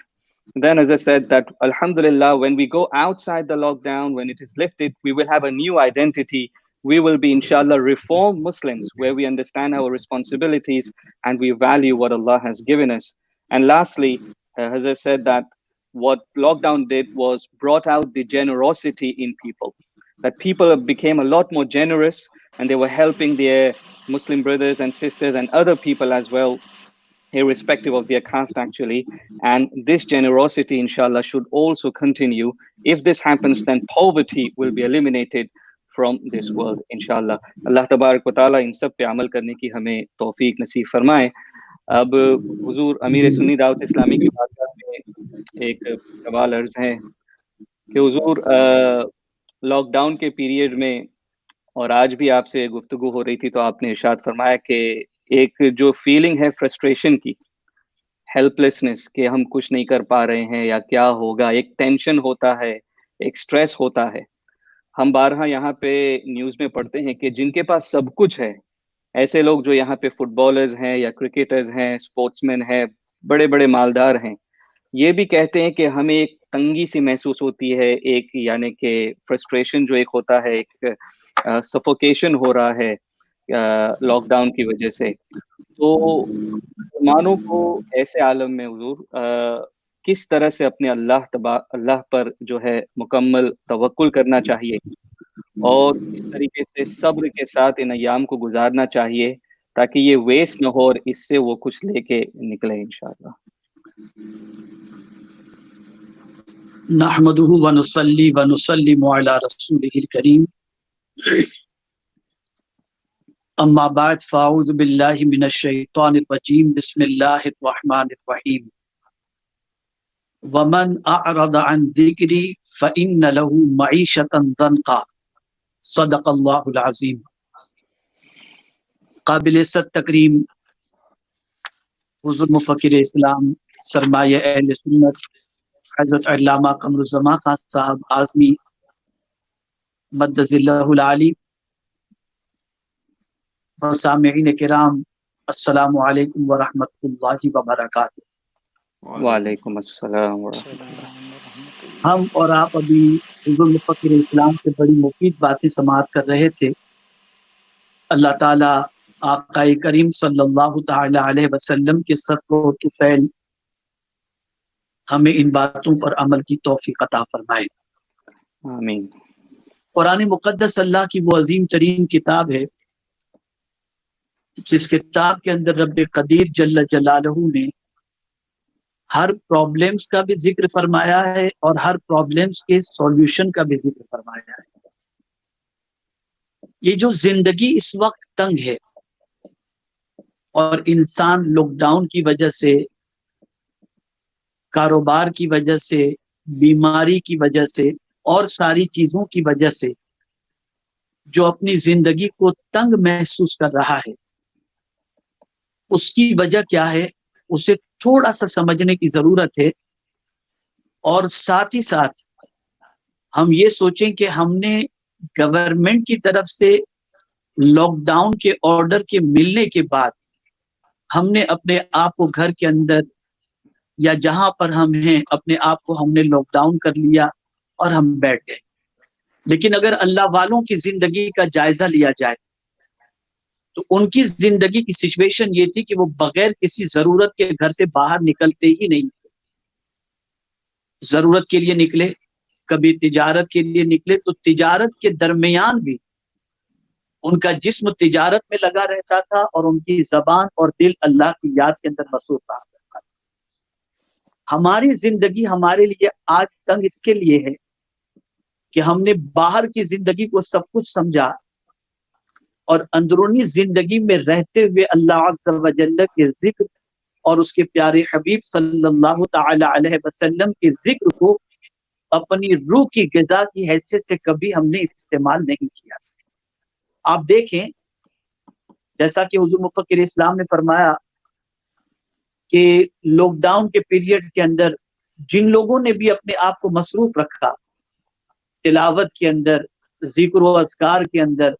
Then, as I said, that alhamdulillah, when we go outside the lockdown, when it is lifted, we will have a new identity. We will be, inshallah, reformed Muslims, where we understand our responsibilities and we value what Allah has given us. And lastly, as I said, that what lockdown did was brought out the generosity in people, that people became a lot more generous and they were helping their Muslim brothers and sisters and other people as well, irrespective of their caste actually. And this generosity, inshallah, should also continue. If this happens, then poverty will be eliminated from this world, inshallah. Allah tabarak wa ta'ala in sab pe amal karne ki hame tawfiq naseeb farmaye. اب حضور امیر سنی دعوت اسلامی کی بارگاہ میں ایک سوال عرض ہے کہ حضور لاک ڈاؤن کے پیریڈ میں اور آج بھی آپ سے گفتگو ہو رہی تھی تو آپ نے ارشاد فرمایا کہ ایک جو فیلنگ ہے فرسٹریشن کی، ہیلپ لیسنس، کہ ہم کچھ نہیں کر پا رہے ہیں یا کیا ہوگا، ایک ٹینشن ہوتا ہے، ایک سٹریس ہوتا ہے. ہم بارہا یہاں پہ نیوز میں پڑھتے ہیں کہ جن کے پاس سب کچھ ہے، ایسے لوگ جو یہاں پہ فٹ بالرز ہیں یا کرکٹرز ہیں، اسپورٹس مین ہیں، بڑے بڑے مالدار ہیں، یہ بھی کہتے ہیں کہ ہمیں ایک تنگی سی محسوس ہوتی ہے، ایک یعنی کہ فرسٹریشن جو ایک ہوتا ہے، ایک سفوکیشن ہو رہا ہے لاک ڈاؤن کی وجہ سے. تو مسلمانوں کو ایسے عالم میں حضور کس طرح سے اپنے اللہ پر جو ہے مکمل توکل کرنا چاہیے اور اس طریقے سے صبر کے ساتھ ان ایام کو گزارنا چاہیے تاکہ یہ ویسٹ نہ ہو اور اس سے وہ کچھ لے کے نکلے انشاءاللہ. نحمده ونصلي ونسلم على رسوله الكريم اما بعد فاعوذ بالله من الشيطان الرجيم بسم الله الرحمن الرحيم ومن اعرض عن ذكري فإن له معيشة ضنكا صدق الله العظيم. قابل عزت تکریم حضور مفکر اسلام سرمایہ اہل سنت حضرت علامہ قمر الزمان خان صاحب اعظمی مدد اللہ العالی و سامعین کرام، السلام علیکم ورحمۃ اللہ وبرکاتہ. وعلیکم السلام ورحمۃ اللہ. ہم اور آپ ابھی حضور مفکر اسلام سے بڑی مفید باتیں سماعت کر رہے تھے. اللہ تعالیٰ آقا کریم صلی اللہ تعالی علیہ وسلم کے صدقہ و طفیل ہمیں ان باتوں پر عمل کی توفیق عطا فرمائے. آمین. قرآن مقدس اللہ کی وہ عظیم ترین کتاب ہے جس کتاب کے اندر رب قدیر جل جلالہ نے ہر پرابلمز کا بھی ذکر فرمایا ہے اور ہر پرابلمز کے سولوشن کا بھی ذکر فرمایا ہے. یہ جو زندگی اس وقت تنگ ہے اور انسان لاک ڈاؤن کی وجہ سے، کاروبار کی وجہ سے، بیماری کی وجہ سے اور ساری چیزوں کی وجہ سے جو اپنی زندگی کو تنگ محسوس کر رہا ہے، اس کی وجہ کیا ہے اسے تھوڑا سا سمجھنے کی ضرورت ہے. اور ساتھ ہی ساتھ ہم یہ سوچیں کہ ہم نے گورنمنٹ کی طرف سے لاک ڈاؤن کے آرڈر کے ملنے کے بعد ہم نے اپنے آپ کو گھر کے اندر یا جہاں پر ہم ہیں اپنے آپ کو ہم نے لاک ڈاؤن کر لیا اور ہم بیٹھ گئے. لیکن اگر اللہ والوں کی زندگی کا جائزہ لیا جائے تو ان کی زندگی کی سچویشن یہ تھی کہ وہ بغیر کسی ضرورت کے گھر سے باہر نکلتے ہی نہیں. ضرورت کے لیے نکلے، کبھی تجارت کے لیے نکلے تو تجارت کے درمیان بھی ان کا جسم تجارت میں لگا رہتا تھا اور ان کی زبان اور دل اللہ کی یاد کے اندر مصروف رہا کرتا تھا. ہماری زندگی ہمارے لیے آج تنگ اس کے لیے ہے کہ ہم نے باہر کی زندگی کو سب کچھ سمجھا اور اندرونی زندگی میں رہتے ہوئے اللہ عز و جل کے ذکر اور اس کے پیارے حبیب صلی اللہ تعالی علیہ وسلم کے ذکر کو اپنی روح کی غذا کی حیثیت سے کبھی ہم نے استعمال نہیں کیا۔ آپ دیکھیں جیسا کہ حضور مفکر اسلام نے فرمایا کہ لاک ڈاؤن کے پیریڈ کے اندر جن لوگوں نے بھی اپنے آپ کو مصروف رکھا تلاوت کے اندر، ذکر و اذکار کے اندر،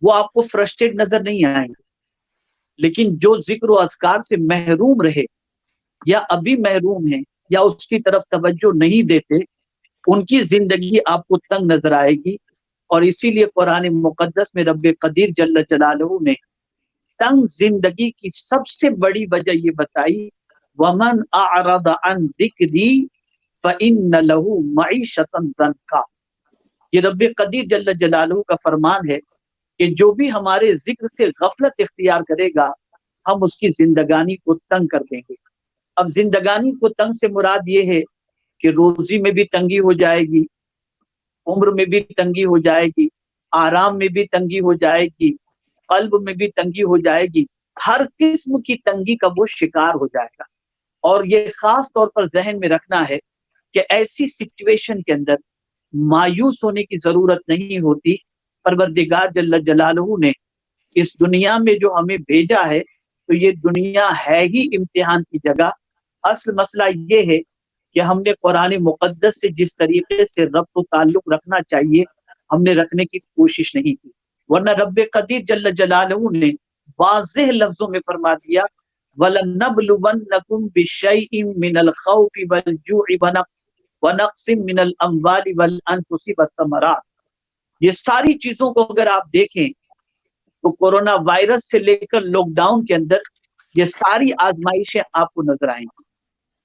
وہ آپ کو فرسٹریٹ نظر نہیں آئیں گے، لیکن جو ذکر و اذکار سے محروم رہے یا ابھی محروم ہیں یا اس کی طرف توجہ نہیں دیتے، ان کی زندگی آپ کو تنگ نظر آئے گی۔ اور اسی لیے قرآن مقدس میں رب قدیر جل جلالہ نے تنگ زندگی کی سب سے بڑی وجہ یہ بتائی، وَمَنْ أَعْرَضَ عَنْ ذِكْرِي فَإِنَّ لَهُ مَعِيشَةً ضَنْكَ۔ یہ رب قدیر جل جلالہ کا فرمان ہے کہ جو بھی ہمارے ذکر سے غفلت اختیار کرے گا ہم اس کی زندگانی کو تنگ کر دیں گے۔ اب زندگانی کو تنگ سے مراد یہ ہے کہ روزی میں بھی تنگی ہو جائے گی، عمر میں بھی تنگی ہو جائے گی، آرام میں بھی تنگی ہو جائے گی، قلب میں بھی تنگی ہو جائے گی، ہر قسم کی تنگی کا وہ شکار ہو جائے گا۔ اور یہ خاص طور پر ذہن میں رکھنا ہے کہ ایسی سچویشن کے اندر مایوس ہونے کی ضرورت نہیں ہوتی۔ پروردگار جل جلالہ نے اس دنیا میں جو ہمیں بھیجا ہے تو یہ دنیا ہے ہی امتحان کی جگہ۔ اصل مسئلہ یہ ہے کہ ہم نے قرآن مقدس سے جس طریقے سے ربط و تعلق رکھنا چاہیے ہم نے رکھنے کی کوشش نہیں کی، ورنہ رب قدیر جل جلالہ نے واضح لفظوں میں فرما دیا وَلَنَبْلُوَنَّكُمْ بِشَيْءٍ مِّنَ الْخَوْفِ وَالْجُوعِ وَنَقْصٍ مِّنَ الْأَمْوَالِ وَالْأَنفُسِ وَالثَّمَرَاتِ۔ یہ ساری چیزوں کو اگر آپ دیکھیں تو کورونا وائرس سے لے کر لاک ڈاؤن کے اندر یہ ساری آزمائشیں آپ کو نظر آئیں گی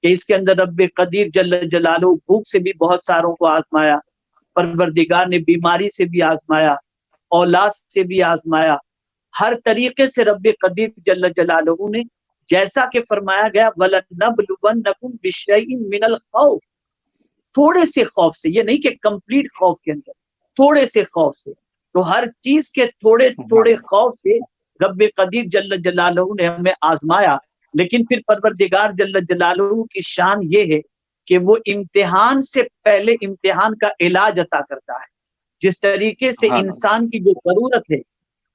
کہ اس کے اندر رب قدیر جل جلالہ بھوک سے بھی بہت ساروں کو آزمایا، پروردگار نے بیماری سے بھی آزمایا، اولاد سے بھی آزمایا، ہر طریقے سے رب قدیر جل جلالہ نے جیسا کہ فرمایا گیا وَلَنَبْلُوَنَّكُمْ بِشَيْءٍ مِّنَ الْخَوْفِ، تھوڑے سے خوف سے، یہ نہیں کہ کمپلیٹ خوف کے اندر، تھوڑے سے خوف سے۔ تو ہر چیز کے تھوڑے تھوڑے خوف سے رب قدیر جل جلالہ نے ہمیں آزمایا، لیکن پھر پروردگار جل جلالہ کی شان یہ ہے کہ وہ امتحان سے پہلے امتحان کا علاج عطا کرتا ہے۔ جس طریقے سے انسان کی جو ضرورت ہے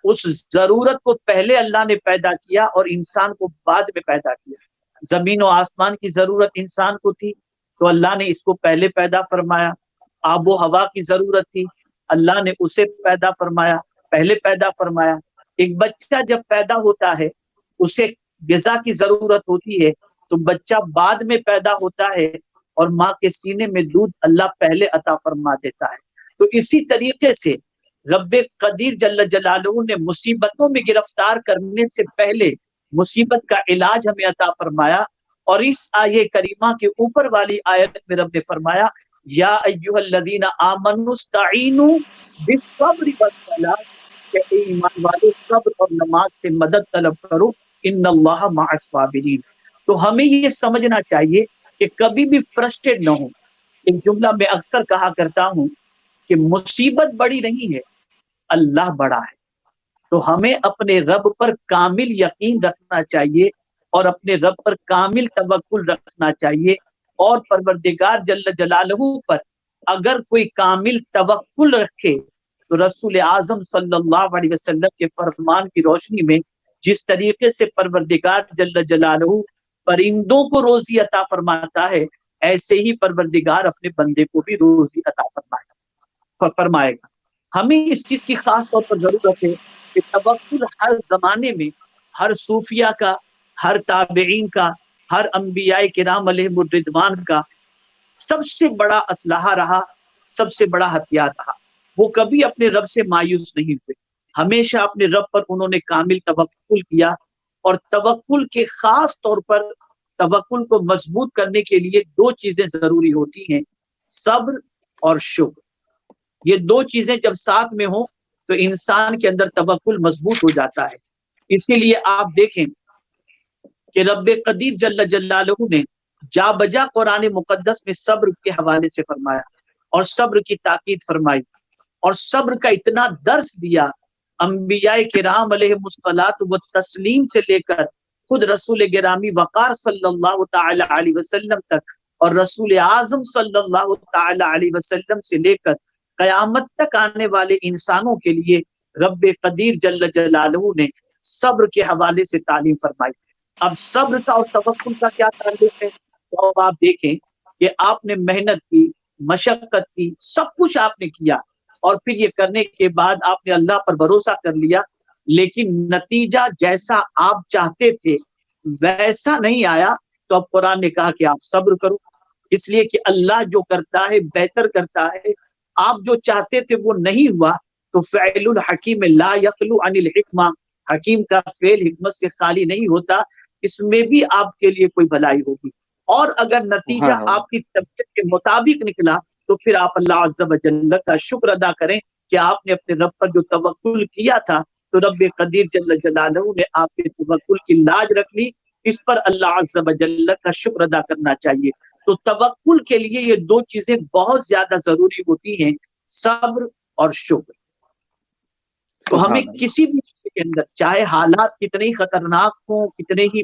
اس ضرورت کو پہلے اللہ نے پیدا کیا اور انسان کو بعد میں پیدا کیا۔ زمین و آسمان کی ضرورت انسان کو تھی تو اللہ نے اس کو پہلے پیدا فرمایا، آب و ہوا کی ضرورت تھی اللہ نے اسے پیدا فرمایا، پہلے پیدا فرمایا۔ ایک بچہ جب پیدا ہوتا ہے اسے غذا کی ضرورت ہوتی ہے تو بچہ بعد میں پیدا ہوتا ہے اور ماں کے سینے میں دودھ اللہ پہلے عطا فرما دیتا ہے۔ تو اسی طریقے سے رب قدیر جل جلالہ نے مصیبتوں میں گرفتار کرنے سے پہلے مصیبت کا علاج ہمیں عطا فرمایا۔ اور اس آیہ کریمہ کے اوپر والی آیت میں رب نے فرمایا یا ایھا الذین آمنوا استعینوا بالصبر والصلاۃ، کہ اے ایمان والو صبر اور نماز سے مدد طلب کرو، ان اللہ مع الصابرین۔ تو ہمیں یہ سمجھنا چاہیے کہ کبھی بھی فرسٹریٹ نہ ہو۔ ایک جملہ میں اکثر کہا کرتا ہوں کہ مصیبت بڑی نہیں ہے، اللہ بڑا ہے۔ تو ہمیں اپنے رب پر کامل یقین رکھنا چاہیے اور اپنے رب پر کامل توکل رکھنا چاہیے، اور پروردگار جل جلالہ پر اگر کوئی کامل توکل رکھے تو رسول اعظم صلی اللہ علیہ وسلم کے فرمان کی روشنی میں جس طریقے سے پروردگار جل جلالہ پرندوں کو روزی عطا فرماتا ہے ایسے ہی پروردگار اپنے بندے کو بھی روزی عطا فرمائے گا۔ ہمیں اس چیز کی خاص طور پر ضرورت ہے کہ توکل ہر زمانے میں ہر صوفیہ کا، ہر تابعین کا، ہر انبیاء کرام علیہم الرضوان کا سب سے بڑا اسلحہ رہا، سب سے بڑا ہتھیار رہا۔ وہ کبھی اپنے رب سے مایوس نہیں ہوئے، ہمیشہ اپنے رب پر انہوں نے کامل توکل کیا۔ اور توکل کے خاص طور پر توکل کو مضبوط کرنے کے لیے دو چیزیں ضروری ہوتی ہیں، صبر اور شکر۔ یہ دو چیزیں جب ساتھ میں ہوں تو انسان کے اندر توکل مضبوط ہو جاتا ہے۔ اسی لیے آپ دیکھیں کہ رب قدیر جل جلالہ نے جا بجا قرآن مقدس میں صبر کے حوالے سے فرمایا اور صبر کی تاکید فرمائی اور صبر کا اتنا درس دیا انبیاء کرام علیہمُ و تسلیم سے لے کر خود رسول گرامی وقار صلی اللہ تعالی علیہ وسلم تک اور رسول اعظم صلی اللہ تعالی علیہ وسلم سے لے کر قیامت تک آنے والے انسانوں کے لیے رب قدیر جل جلالہ نے صبر کے حوالے سے تعلیم فرمائی۔ اب صبر کا اور توکل کا کیا تعلق ہے؟ تو اب آپ دیکھیں کہ آپ نے محنت کی، مشقت کی، سب کچھ آپ نے کیا اور پھر یہ کرنے کے بعد آپ نے اللہ پر بھروسہ کر لیا، لیکن نتیجہ جیسا آپ چاہتے تھے ویسا نہیں آیا، تو اب قرآن نے کہا کہ آپ صبر کرو، اس لیے کہ اللہ جو کرتا ہے بہتر کرتا ہے۔ آپ جو چاہتے تھے وہ نہیں ہوا تو فعل الحکیم لا یخلو عن الحکمہ، حکیم کا فعل حکمت سے خالی نہیں ہوتا، اس میں بھی آپ کے لیے کوئی بھلائی ہوگی، اور اگر نتیجہ آپ کی طبیعت کے مطابق نکلا تو پھر آپ اللہ عز و جل کا شکر ادا کریں کہ آپ نے اپنے رب پر جو توکل کیا تھا تو رب قدیر جل جلالہ نے آپ کے توکل کی لاج رکھ لی، اس پر اللہ عز و جل کا شکر ادا کرنا چاہیے۔ تو توکل کے لیے یہ دو چیزیں بہت زیادہ ضروری ہوتی ہیں، صبر اور شکر۔ تو ہمیں کسی بھی چیز کے اندر چاہے حالات کتنے ہی خطرناک ہوں، کتنے ہی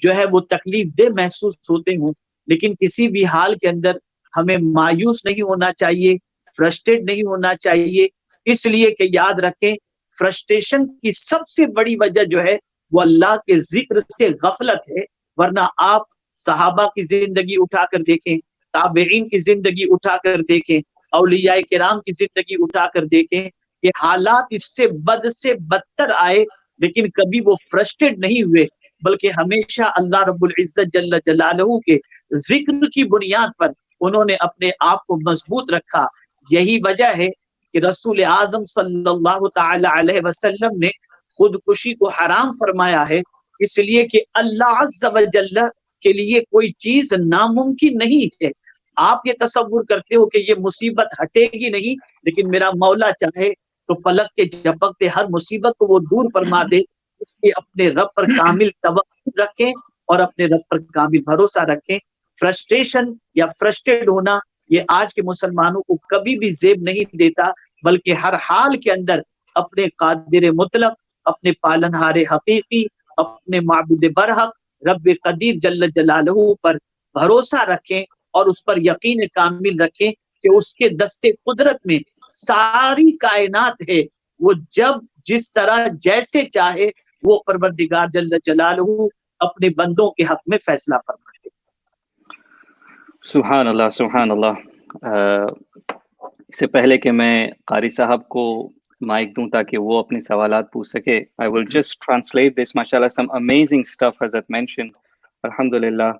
جو ہے وہ تکلیف دہ محسوس ہوتے ہوں، لیکن کسی بھی حال کے اندر ہمیں مایوس نہیں ہونا چاہیے، فرسٹریٹ نہیں ہونا چاہیے، اس لیے کہ یاد رکھیں فرسٹریشن کی سب سے بڑی وجہ جو ہے وہ اللہ کے ذکر سے غفلت ہے، ورنہ آپ صحابہ کی زندگی اٹھا کر دیکھیں، تابعین کی زندگی اٹھا کر دیکھیں، اولیاء کرام کی زندگی اٹھا کر دیکھیں کہ حالات اس سے بدتر آئے لیکن کبھی وہ فرسٹریٹ نہیں ہوئے، بلکہ ہمیشہ اللہ رب العزت جل جلالہ کے ذکر کی بنیاد پر انہوں نے اپنے آپ کو مضبوط رکھا۔ یہی وجہ ہے کہ رسول اعظم صلی اللہ تعالی علیہ وسلم نے خودکشی کو حرام فرمایا ہے، اس لیے کہ اللہ عز و جل کے لیے کوئی چیز ناممکن نہیں ہے۔ آپ یہ تصور کرتے ہو کہ یہ مصیبت ہٹے گی نہیں، لیکن میرا مولا چاہے تو پلک کے جھپکتے ہر مصیبت کو وہ دور فرما دے، اس لیے اپنے رب پر کامل توکل رکھیں اور اپنے رب پر کامل بھروسہ رکھیں۔ فرسٹریشن یا فرسٹریٹ ہونا یہ آج کے مسلمانوں کو کبھی بھی زیب نہیں دیتا، بلکہ ہر حال کے اندر اپنے قادر مطلق، اپنے پالنہار حقیقی، اپنے معبود برحق رب قدیر جل جلالہ پر بھروسہ رکھیں اور اس پر یقین کامل رکھیں کہ اس کے دستے قدرت میں ساری کائنات ہے، وہ جب جس طرح جیسے چاہے وہ پروردگار جل جلالہ اپنے بندوں کے حق میں فیصلہ فرمائے۔ سبحان اللہ، سبحان اللہ۔ اس سے پہلے کہ میں قاری صاحب کو مائک دوں تاکہ وہ اپنے سوالات پوچھ سکے، I will just translate this. MashaAllah, some amazing stuff Hazrat mentioned. Alhamdulillah.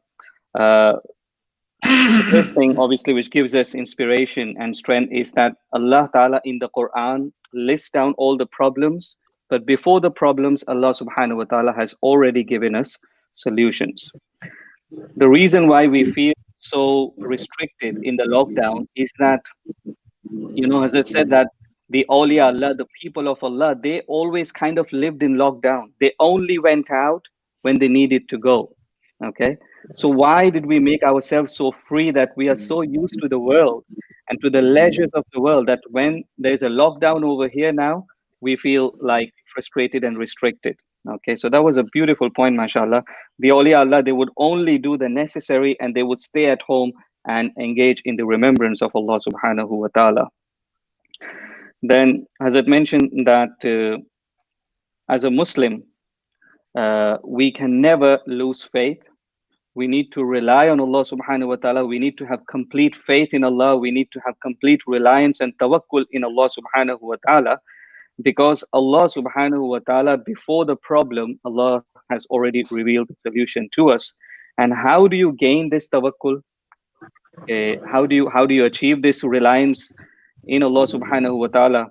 The first thing obviously which gives us inspiration and strength is that Allah Ta'ala in the Quran lists down all the problems, but before the problems Allah Subhanahu wa Ta'ala has already given us solutions. The reason why we feel so restricted in the lockdown is that, you know, as I said, that the awliya Allah, the people of Allah, they always kind of lived in lockdown. They only went out when they needed to go. Okay, so why did we make ourselves so free that we are so used to the world and to the leisures of the world that when there's a lockdown over here now, we feel like frustrated and restricted? Okay, so that was a beautiful point, mashallah. The awliya Allah, they would only do the necessary and they would stay at home and engage in the remembrance of Allah subhanahu wa ta'ala. Then Hazrat mentioned that as a Muslim, we can never lose faith. We need to rely on Allah subhanahu wa ta'ala. We need to have complete faith in Allah. We need to have complete reliance and tawakkul in Allah subhanahu wa ta'ala, because Allah subhanahu wa ta'ala, before the problem, Allah has already revealed the solution to us. And how do you gain this tawakkul? How do you achieve this reliance in Allah subhanahu wa ta'ala?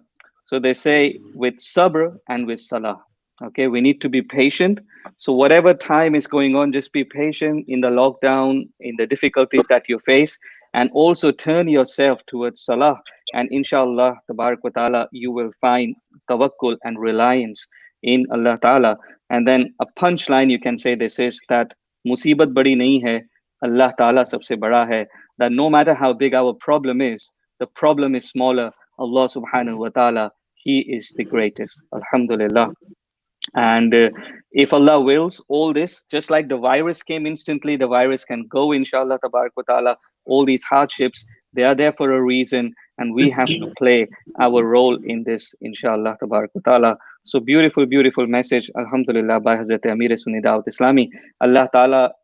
So they say with sabr and with salah. Okay, we need to be patient. So whatever time is going on, just be patient in the lockdown, in the difficulties that you face, and also turn yourself towards salah. And inshallah, tabarak wa ta'ala, you will find tawakkul and reliance in Allah ta'ala. And then a punchline you can say this is that musibat badi nahi hai, Allah ta'ala sabse bada hai. That no matter how big our problem is, the problem is smaller. Allah subhanahu wa ta'ala, He is the greatest. Alhamdulillah. And if Allah wills, all this, just like the virus came instantly, the virus can go, inshallah, tabarak wa ta'ala. All these hardships, they are there for a reason, and we have to play our role in this, inshallah, tabarak wa ta'ala. So beautiful, beautiful message, alhamdulillah, by Hazrat Amir Sunni Dawat Islami. Allah ta'ala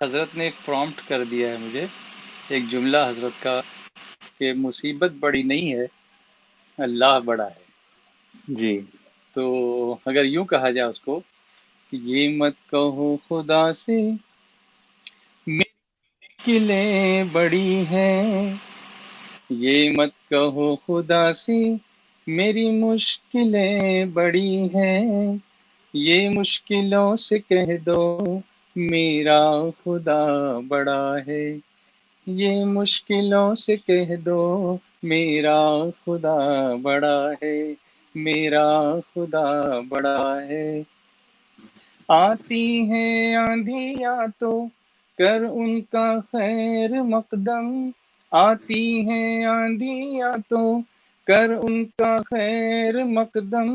حضرت نے ایک prompt کر دیا ہے مجھے, ایک جملہ حضرت کا کہ مصیبت بڑی نہیں ہے, اللہ بڑا ہے. جی, تو اگر یوں کہا جائے اس کو کہ یہ مت کہو خدا سے مشکلیں بڑی ہیں, یہ مت کہو خدا سے میری مشکلیں بڑی ہیں, یہ مشکلوں سے کہہ دو میرا خدا بڑا ہے, یہ مشکلوں سے کہہ دو میرا خدا بڑا ہے, میرا خدا بڑا ہے. آتی ہیں آندھیاں تو کر ان کا خیر مقدم, آتی ہیں آندھیاں تو کر ان کا خیر مقدم,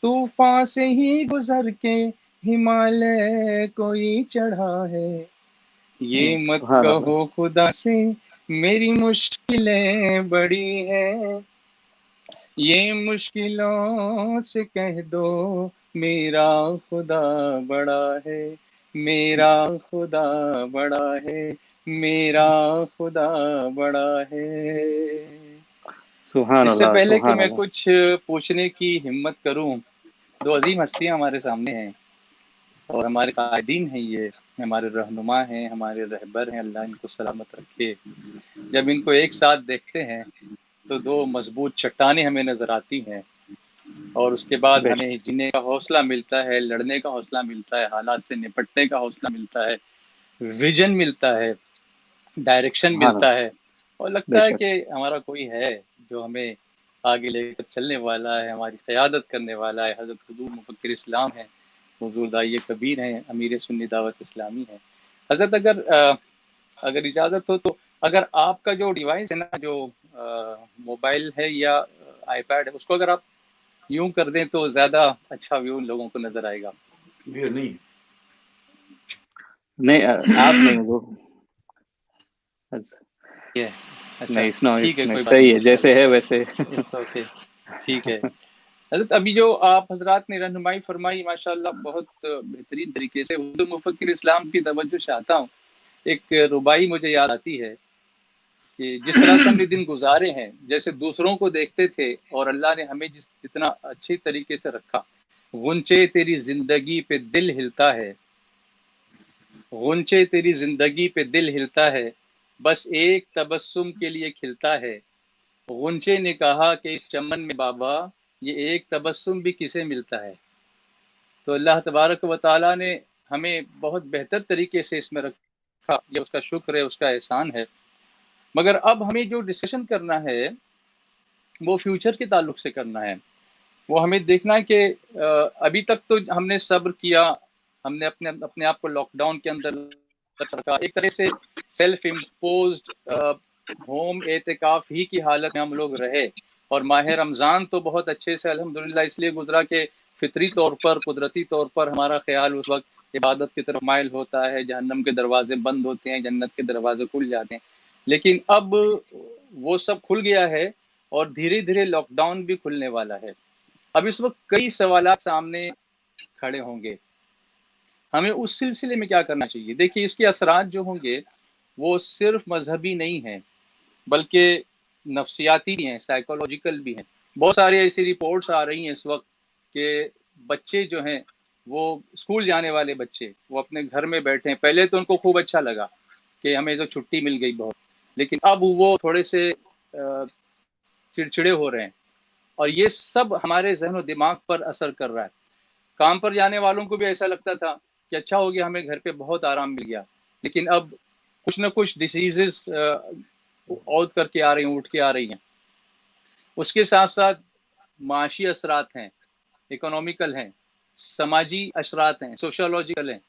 طوفان سے ہی گزر کے ہمالیہ کوئی چڑھا ہے, یہ مت کہو خدا سے میری مشکلیں بڑی ہیں, یہ مشکلوں سے کہہ دو میرا خدا بڑا ہے, میرا خدا بڑا ہے, میرا خدا بڑا ہے. سبحان اس سے اللہ, پہلے کہ سبحان میں اللہ. کچھ پوچھنے کی ہمت کروں, دو عظیم ہستیاں ہمارے سامنے ہیں اور ہمارے قائدین ہیں, یہ ہمارے رہنما ہیں, ہمارے رہبر ہیں, اللہ ان کو سلامت رکھے. جب ان کو ایک ساتھ دیکھتے ہیں تو دو مضبوط چٹانیں ہمیں نظر آتی ہیں, اور اس کے بعد بے ہمیں جینے کا حوصلہ ملتا ہے, لڑنے کا حوصلہ ملتا ہے, حالات سے نپٹنے کا حوصلہ ملتا ہے, ویژن ملتا ہے, ڈائریکشن سبحان ملتا اللہ, ہے, اور بے لگتا ہے شک. کہ ہمارا کوئی ہے جو ہمیں آگے لے کر چلنے والا ہے, ہماری قیادت کرنے والا ہے. حضرت حضور مفکر اسلام ہیں, حضور داعی کبیر ہیں, امیر سنی دعوت اسلامی ہیں. حضرت اگر اجازت ہو تو اگر آپ کا جو ڈیوائس ہے نا, جو موبائل ہے یا آئی پیڈ ہے, اس کو اگر آپ یوں کر دیں تو زیادہ اچھا ویو لوگوں کو نظر آئے گا. نہیں نہیں, آپ نہیں وہ اچھا نہیں, ٹھیک ہے, کوئی بات صحیح نہیں, ہے جیسے ہے ویسے. اٹس اوکے, ٹھیک ہے. حضرت ابھی جو آپ حضرات نے رہنمائی فرمائی ماشاءاللہ بہت بہترین طریقے سے, اردو مفکر اسلام کی توجہ چاہتا ہوں. ایک ربائی مجھے یاد آتی ہے کہ جس طرح سے ہم نے دن گزارے ہیں, جیسے دوسروں کو دیکھتے تھے اور اللہ نے ہمیں جتنا اچھی طریقے سے رکھا. غنچے تیری زندگی پہ دل ہلتا ہے, غنچے تیری زندگی پہ دل ہلتا ہے, بس ایک تبسم کے لیے کھلتا ہے. غنچے نے کہا کہ اس چمن میں بابا یہ ایک تبسم بھی کسے ملتا ہے. تو اللہ تبارک و تعالیٰ نے ہمیں بہت بہتر طریقے سے اس میں رکھا, یہ اس کا شکر ہے, اس کا احسان ہے. مگر اب ہمیں جو ڈسکشن کرنا ہے وہ فیوچر کے تعلق سے کرنا ہے. وہ ہمیں دیکھنا ہے کہ ابھی تک تو ہم نے صبر کیا, ہم نے اپنے آپ کو لاک ڈاؤن کے اندر رکھا, ایک طرح سے سیلف امپوزڈ ہوم اعتکاف ہی کی حالت میں ہم لوگ رہے. اور ماہ رمضان تو بہت اچھے سے الحمدللہ اس لیے گزرا کہ فطری طور پر, قدرتی طور پر ہمارا خیال اس وقت عبادت کی طرف مائل ہوتا ہے, جہنم کے دروازے بند ہوتے ہیں, جنت کے دروازے کھل جاتے ہیں. لیکن اب وہ سب کھل گیا ہے اور دھیرے دھیرے لاک ڈاؤن بھی کھلنے والا ہے. اب اس وقت کئی سوالات سامنے کھڑے ہوں گے, ہمیں اس سلسلے میں کیا کرنا چاہیے. دیکھیے اس کے اثرات جو ہوں گے وہ صرف مذہبی نہیں ہیں بلکہ نفسیاتی بھی ہیں, سائیکولوجیکل بھی ہیں. بہت ساری ایسی رپورٹس آ رہی ہیں اس وقت کہ بچے جو ہیں وہ اسکول جانے والے بچے وہ اپنے گھر میں بیٹھے ہیں. پہلے تو ان کو خوب اچھا لگا کہ ہمیں تو چھٹی مل گئی بہت, لیکن اب وہ تھوڑے سے چڑچڑے ہو رہے ہیں, اور یہ سب ہمارے ذہن و دماغ پر اثر کر رہا ہے. کام پر جانے والوں کو بھی ایسا لگتا تھا کہ اچھا ہو گیا ہمیں گھر پہ بہت آرام مل گیا, لیکن اب کچھ نہ کچھ ڈیزیزز عود کر کے آ رہی ہیں، اٹھ کے آ رہی ہیں. اس کے ساتھ ساتھ معاشی اثرات ہیں، اکنومیکل ہیں، سماجی اثرات ہیں، سوشولوجیکل ہیں.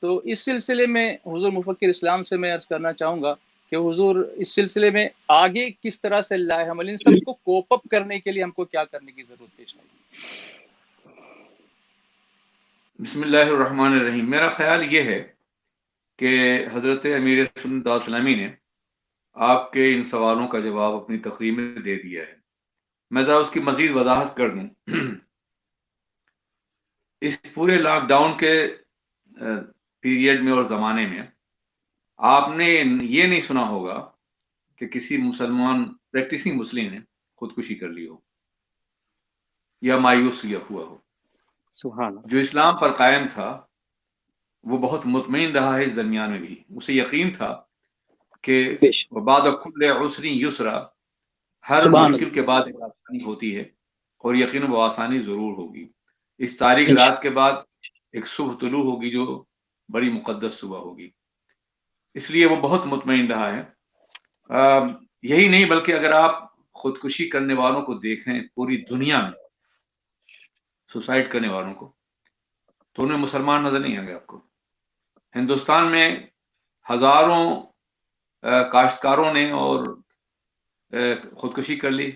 تو اس سلسلے میں حضور مفکر اسلام سے میں عرض کرنا چاہوں گا کہ حضور اس سلسلے میں آگے کس طرح سے لائے ہم ان سب کو کوپ اپ کرنے کے لیے ہم کو کیا کرنے کی ضرورت پیش آئی؟ بسم اللہ الرحمن الرحیم. میرا خیال یہ ہے کہ حضرت امیر سنت اسلامی نے آپ کے ان سوالوں کا جواب اپنی تقریر میں دے دیا ہے. میں ذرا اس کی مزید وضاحت کر دوں. اس پورے لاک ڈاؤن کے پیریڈ میں اور زمانے میں آپ نے یہ نہیں سنا ہوگا کہ کسی مسلمان پریکٹسنگ مسلم نے خودکشی کر لی ہو یا مایوس ہوا ہو. سبحان اللہ. جو اسلام پر قائم تھا وہ بہت مطمئن رہا ہے اس درمیان میں بھی. اسے یقین تھا کہ بعد کل عسر یسرا، ہر مشکل کے بعد ایک آسانی ہوتی ہے اور یقیناً وہ آسانی ضرور ہوگی. اس تاریک رات کے بعد ایک صبح طلوع ہوگی جو بڑی مقدس صبح ہوگی. اس لیے وہ بہت مطمئن رہا ہے. یہی نہیں بلکہ اگر آپ خودکشی کرنے والوں کو دیکھیں پوری دنیا میں، سوسائڈ کرنے والوں کو، تو انہیں مسلمان نظر نہیں آئیں گے آپ کو. ہندوستان میں ہزاروں کاشتکاروں نے اور خودکشی کر لی،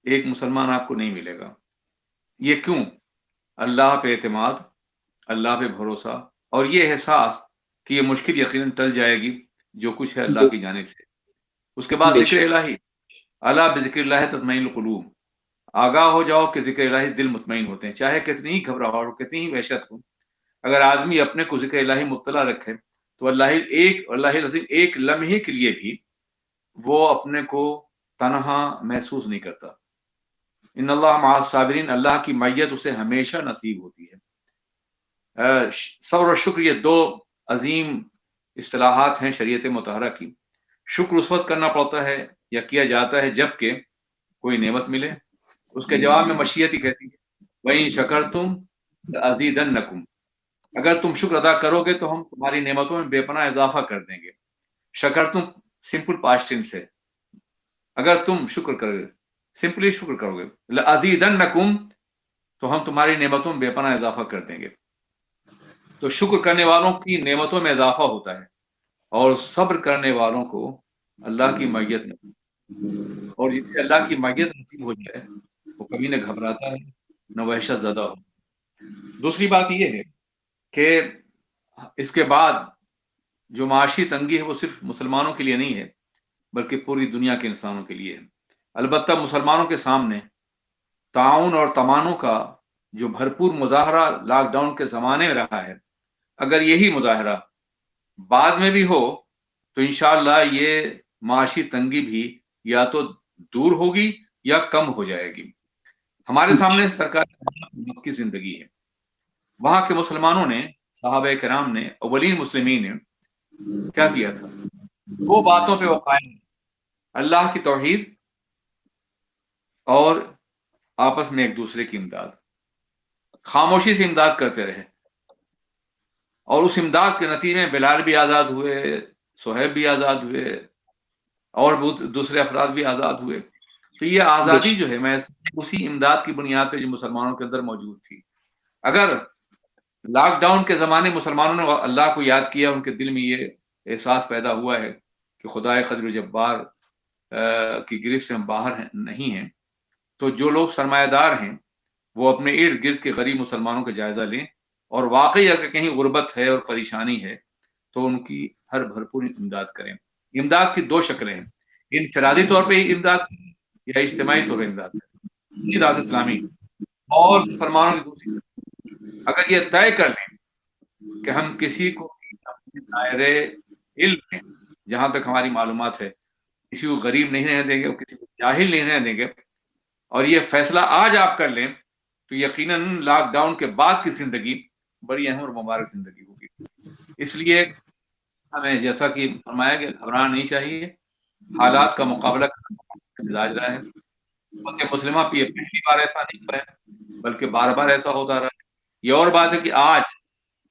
ایک مسلمان آپ کو نہیں ملے گا. یہ کیوں؟ اللہ پہ اعتماد، اللہ پہ بھروسہ اور یہ احساس کہ یہ مشکل یقیناً ٹل جائے گی، جو کچھ ہے اللہ کی جانب سے. اس کے بعد ذکر الہی، الا بذکر اللہ تطمئن القلوب. آگاہ ہو جاؤ کہ ذکر الہی دل مطمئن ہوتے ہیں، چاہے کتنی ہی گھبراہٹ ہو، کتنی ہی وحشت ہو. اگر آدمی اپنے کو ذکر الہی مبتلا رکھے تو اللہ العظیم ایک لمحے کے لیے بھی وہ اپنے کو تنہا محسوس نہیں کرتا. ان اللہ مع الصابرین، اللہ کی معیت اسے ہمیشہ نصیب ہوتی ہے. صبر و شکر یہ دو عظیم اصطلاحات ہیں شریعت مطہرہ کی. شکر اس وقت کرنا پڑتا ہے یا کیا جاتا ہے جب کہ کوئی نعمت ملے. اس کے جواب میں مشیت ہی کہتی ہے وَإِن شَكَرْتُمْ لَأَزِيدَنَّكُمْ. اگر تم شکر ادا کرو گے تو ہم تمہاری نعمتوں میں بے پناہ اضافہ کر دیں گے. شکر تم سمپل پاسٹ ٹینس ہے. اگر تم شکر کرو گے، سمپلی شکر کرو گے، لَأَزِيدَنَّكُمْ، تو ہم تمہاری نعمتوں میں بے پناہ اضافہ کر دیں گے. تو شکر کرنے والوں کی نعمتوں میں اضافہ ہوتا ہے اور صبر کرنے والوں کو اللہ کی معیت میں، اور جسے اللہ کی معیت نصیب ہو جائے وہ کبھی نہ گھبراتا ہے نہ وحشت زدہ ہو. دوسری بات یہ ہے کہ اس کے بعد جو معاشی تنگی ہے وہ صرف مسلمانوں کے لیے نہیں ہے بلکہ پوری دنیا کے انسانوں کے لیے ہے. البتہ مسلمانوں کے سامنے تعاون اور تمانوں کا جو بھرپور مظاہرہ لاک ڈاؤن کے زمانے میں رہا ہے، اگر یہی مظاہرہ بعد میں بھی ہو تو انشاءاللہ یہ معاشی تنگی بھی یا تو دور ہوگی یا کم ہو جائے گی. ہمارے سامنے سرکار کی زندگی ہے. وہاں کے مسلمانوں نے، صحابہ کرام نے، اولین مسلمین نے کیا کیا تھا؟ دو باتوں پہ وہ قائم ہیں، اللہ کی توحید اور آپس میں ایک دوسرے کی امداد. خاموشی سے امداد کرتے رہے اور اس امداد کے نتیجے میں بلال بھی آزاد ہوئے، صہیب بھی آزاد ہوئے اور بہت دوسرے افراد بھی آزاد ہوئے. تو یہ آزادی جو ہے میں اسی امداد کی بنیاد پہ جو مسلمانوں کے اندر موجود تھی. اگر لاک ڈاؤن کے زمانے مسلمانوں نے اللہ کو یاد کیا، ان کے دل میں یہ احساس پیدا ہوا ہے کہ خدائے قدیر و جبار کی گرفت سے ہم باہر نہیں ہیں، تو جو لوگ سرمایہ دار ہیں وہ اپنے ارد گرد کے غریب مسلمانوں کا جائزہ لیں اور واقعی اگر کہیں غربت ہے اور پریشانی ہے تو ان کی ہر بھرپور امداد کریں. امداد کی دو شکلیں ہیں، انفرادی طور پہ امداد یا اجتماعی طور پہ امداد کریں. راز اسلامی اور مسلمانوں کی دوسری، اگر یہ طے کر لیں کہ ہم کسی کو دائرے علم میں جہاں تک ہماری معلومات ہے کسی کو غریب نہیں رہنے دیں گے اور کسی کو جاہل نہیں رہنے دیں گے، اور یہ فیصلہ آج آپ کر لیں تو یقیناً لاک ڈاؤن کے بعد کی زندگی بڑی اہم اور مبارک زندگی ہوگی. اس لیے ہمیں جیسا کہ فرمایا کہ گھبرانا نہیں چاہیے، حالات کا مقابلہ کرنا مزاج رہا ہے. مسلمہ پہ یہ پہلی بار ایسا نہیں ہوا ہے بلکہ بار بار ایسا ہوتا رہا ہے. یہ اور بات ہے کہ آج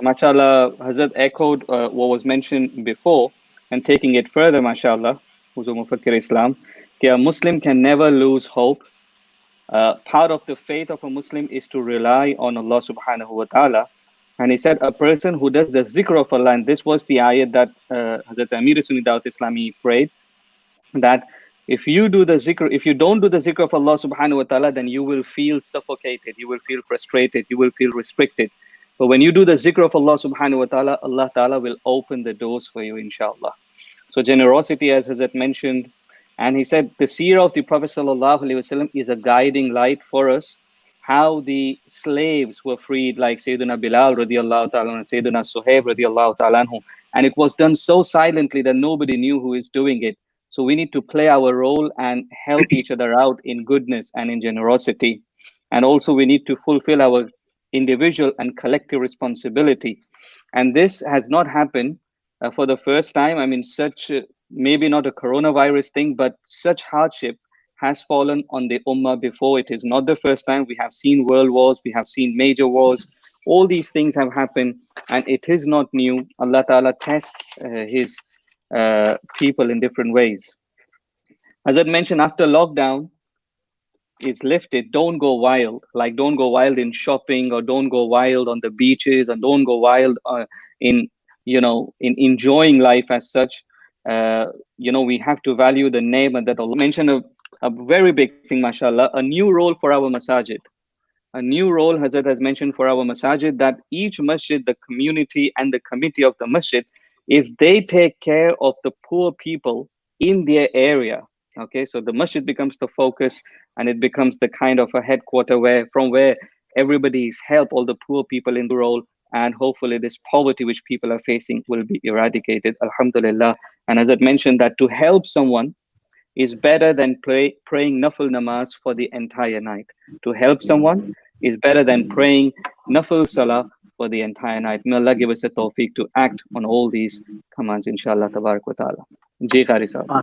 mashallah, Hazrat echoed what was mentioned before, and taking it further, mashallah, Huzur Mufakkir Islam, that a Muslim can never lose hope. Part of the faith of a Muslim is to rely on Allah subhanahu wa ta'ala. And he said, a person who does the zikr of Allah, and this was the ayat that Hazrat Amir Sunni Dawat Islami prayed, that if you do the zikr, if you don't do the zikr of Allah subhanahu wa ta'ala, then you will feel suffocated, you will feel frustrated, you will feel restricted. But when you do the zikr of Allah subhanahu wa ta'ala, Allah ta'ala will open the doors for you, inshallah. So generosity, as Hazrat mentioned, and he said the seerah of the Prophet sallallahu alaihi wasallam is a guiding light for us. How the slaves were freed, like Sayyidina Bilal radiallahu ta'ala and Sayyidina Suhaib radiallahu ta'ala anhu. And it was done so silently that nobody knew who is doing it. So we need to play our role and help each other out in goodness and in generosity. And also we need to fulfill our individual and collective responsibility. And this has not happened for the first time. I mean, such maybe not a coronavirus thing, but such hardship has fallen on the ummah before. It is not the first time. We have seen world wars, we have seen major wars, All these things have happened, and it is not new. Allah Ta'ala tests his people in different ways. As I mentioned, after lockdown is lifted, don't go wild. Like, don't go wild in shopping, or don't go wild on the beaches, and don't go wild in enjoying life as such. We have to value the ni'mah that Allah mentioned. A very big thing, mashallah, a new role for our masajid. A new role Hazrat has mentioned for our masajid, that each masjid, the community and the committee of the masjid, if they take care of the poor people in their area, okay, so the masjid becomes the focus, and it becomes the kind of a headquarter from where everybody is helped, all the poor people in the role, and hopefully this poverty which people are facing will be eradicated, alhamdulillah. And as I mentioned, that to help someone is better than praying nafil namaz for the entire night. To help someone is better than praying nafil salah for the entire night. May Allah give us a tawfiq to act on all these commands, inshallah tabarak wa ta'ala. Ji Qari sahab.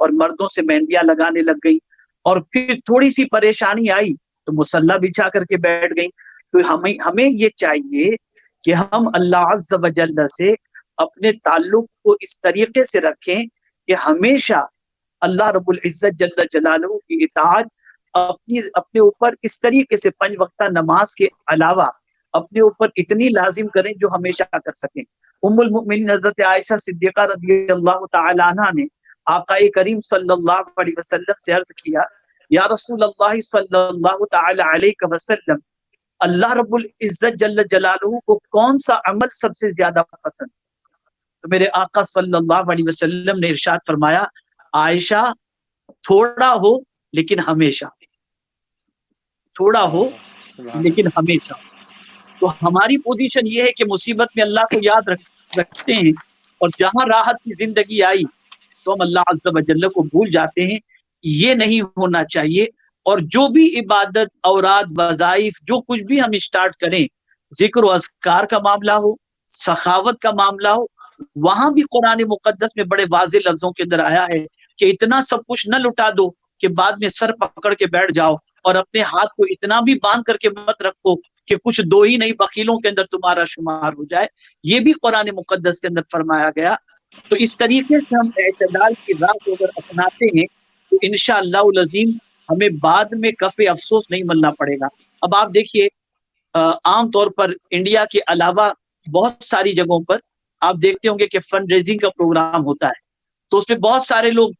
اور مردوں سے مہندیاں لگانے لگ گئی، اور پھر تھوڑی سی پریشانی آئی تو مصلی بچھا کر کے بیٹھ گئی۔ تو ہمیں یہ چاہیے کہ ہم اللہ عز و جل سے اپنے تعلق کو اس طریقے سے رکھیں کہ ہمیشہ اللہ رب العزت جل جلالہ کی اطاعت اپنے اوپر اس طریقے سے 5 وقتہ نماز کے علاوہ اپنے اوپر اتنی لازم کریں جو ہمیشہ کر سکیں۔ ام المؤمنین حضرت عائشہ صدیقہ رضی اللہ تعالی عنہ نے آقا کریم صلی اللہ علیہ وسلم سے عرض کیا، یا رسول اللہ صلی اللہ تعالی علیہ وسلم، اللہ رب العزت جل جلالہ کو کون سا عمل سب سے زیادہ پسند؟ تو میرے آقا صلی اللہ علیہ وسلم نے ارشاد فرمایا، عائشہ تھوڑا ہو لیکن ہمیشہ، تھوڑا ہو لیکن ہمیشہ۔ تو ہماری پوزیشن یہ ہے کہ مصیبت میں اللہ کو یاد رکھتے ہیں، اور جہاں راحت کی زندگی آئی تو ہم اللہ عز و جل کو بھول جاتے ہیں۔ یہ نہیں ہونا چاہیے۔ اور جو بھی عبادت، اوراد، وظائف، جو کچھ بھی ہم اسٹارٹ کریں، ذکر و اذکار کا معاملہ ہو، سخاوت کا معاملہ ہو، وہاں بھی قرآن مقدس میں بڑے واضح لفظوں کے اندر آیا ہے کہ اتنا سب کچھ نہ لٹا دو کہ بعد میں سر پکڑ کے بیٹھ جاؤ، اور اپنے ہاتھ کو اتنا بھی باندھ کر کے مت رکھو کہ کچھ دو ہی نہیں بخیلوں کے اندر تمہارا شمار ہو جائے۔ یہ بھی قرآن مقدس کے اندر فرمایا گیا۔ تو اس طریقے سے ہم اعتدال کی راہ کو اگر اپناتے ہیں تو انشاءاللہ العظیم ہمیں بعد میں کف افسوس نہیں ملنا پڑے گا۔ اب آپ دیکھیے، عام طور پر انڈیا کے علاوہ بہت ساری جگہوں پر آپ دیکھتے ہوں گے کہ فنڈ ریزنگ کا پروگرام ہوتا ہے، تو اس میں بہت سارے لوگ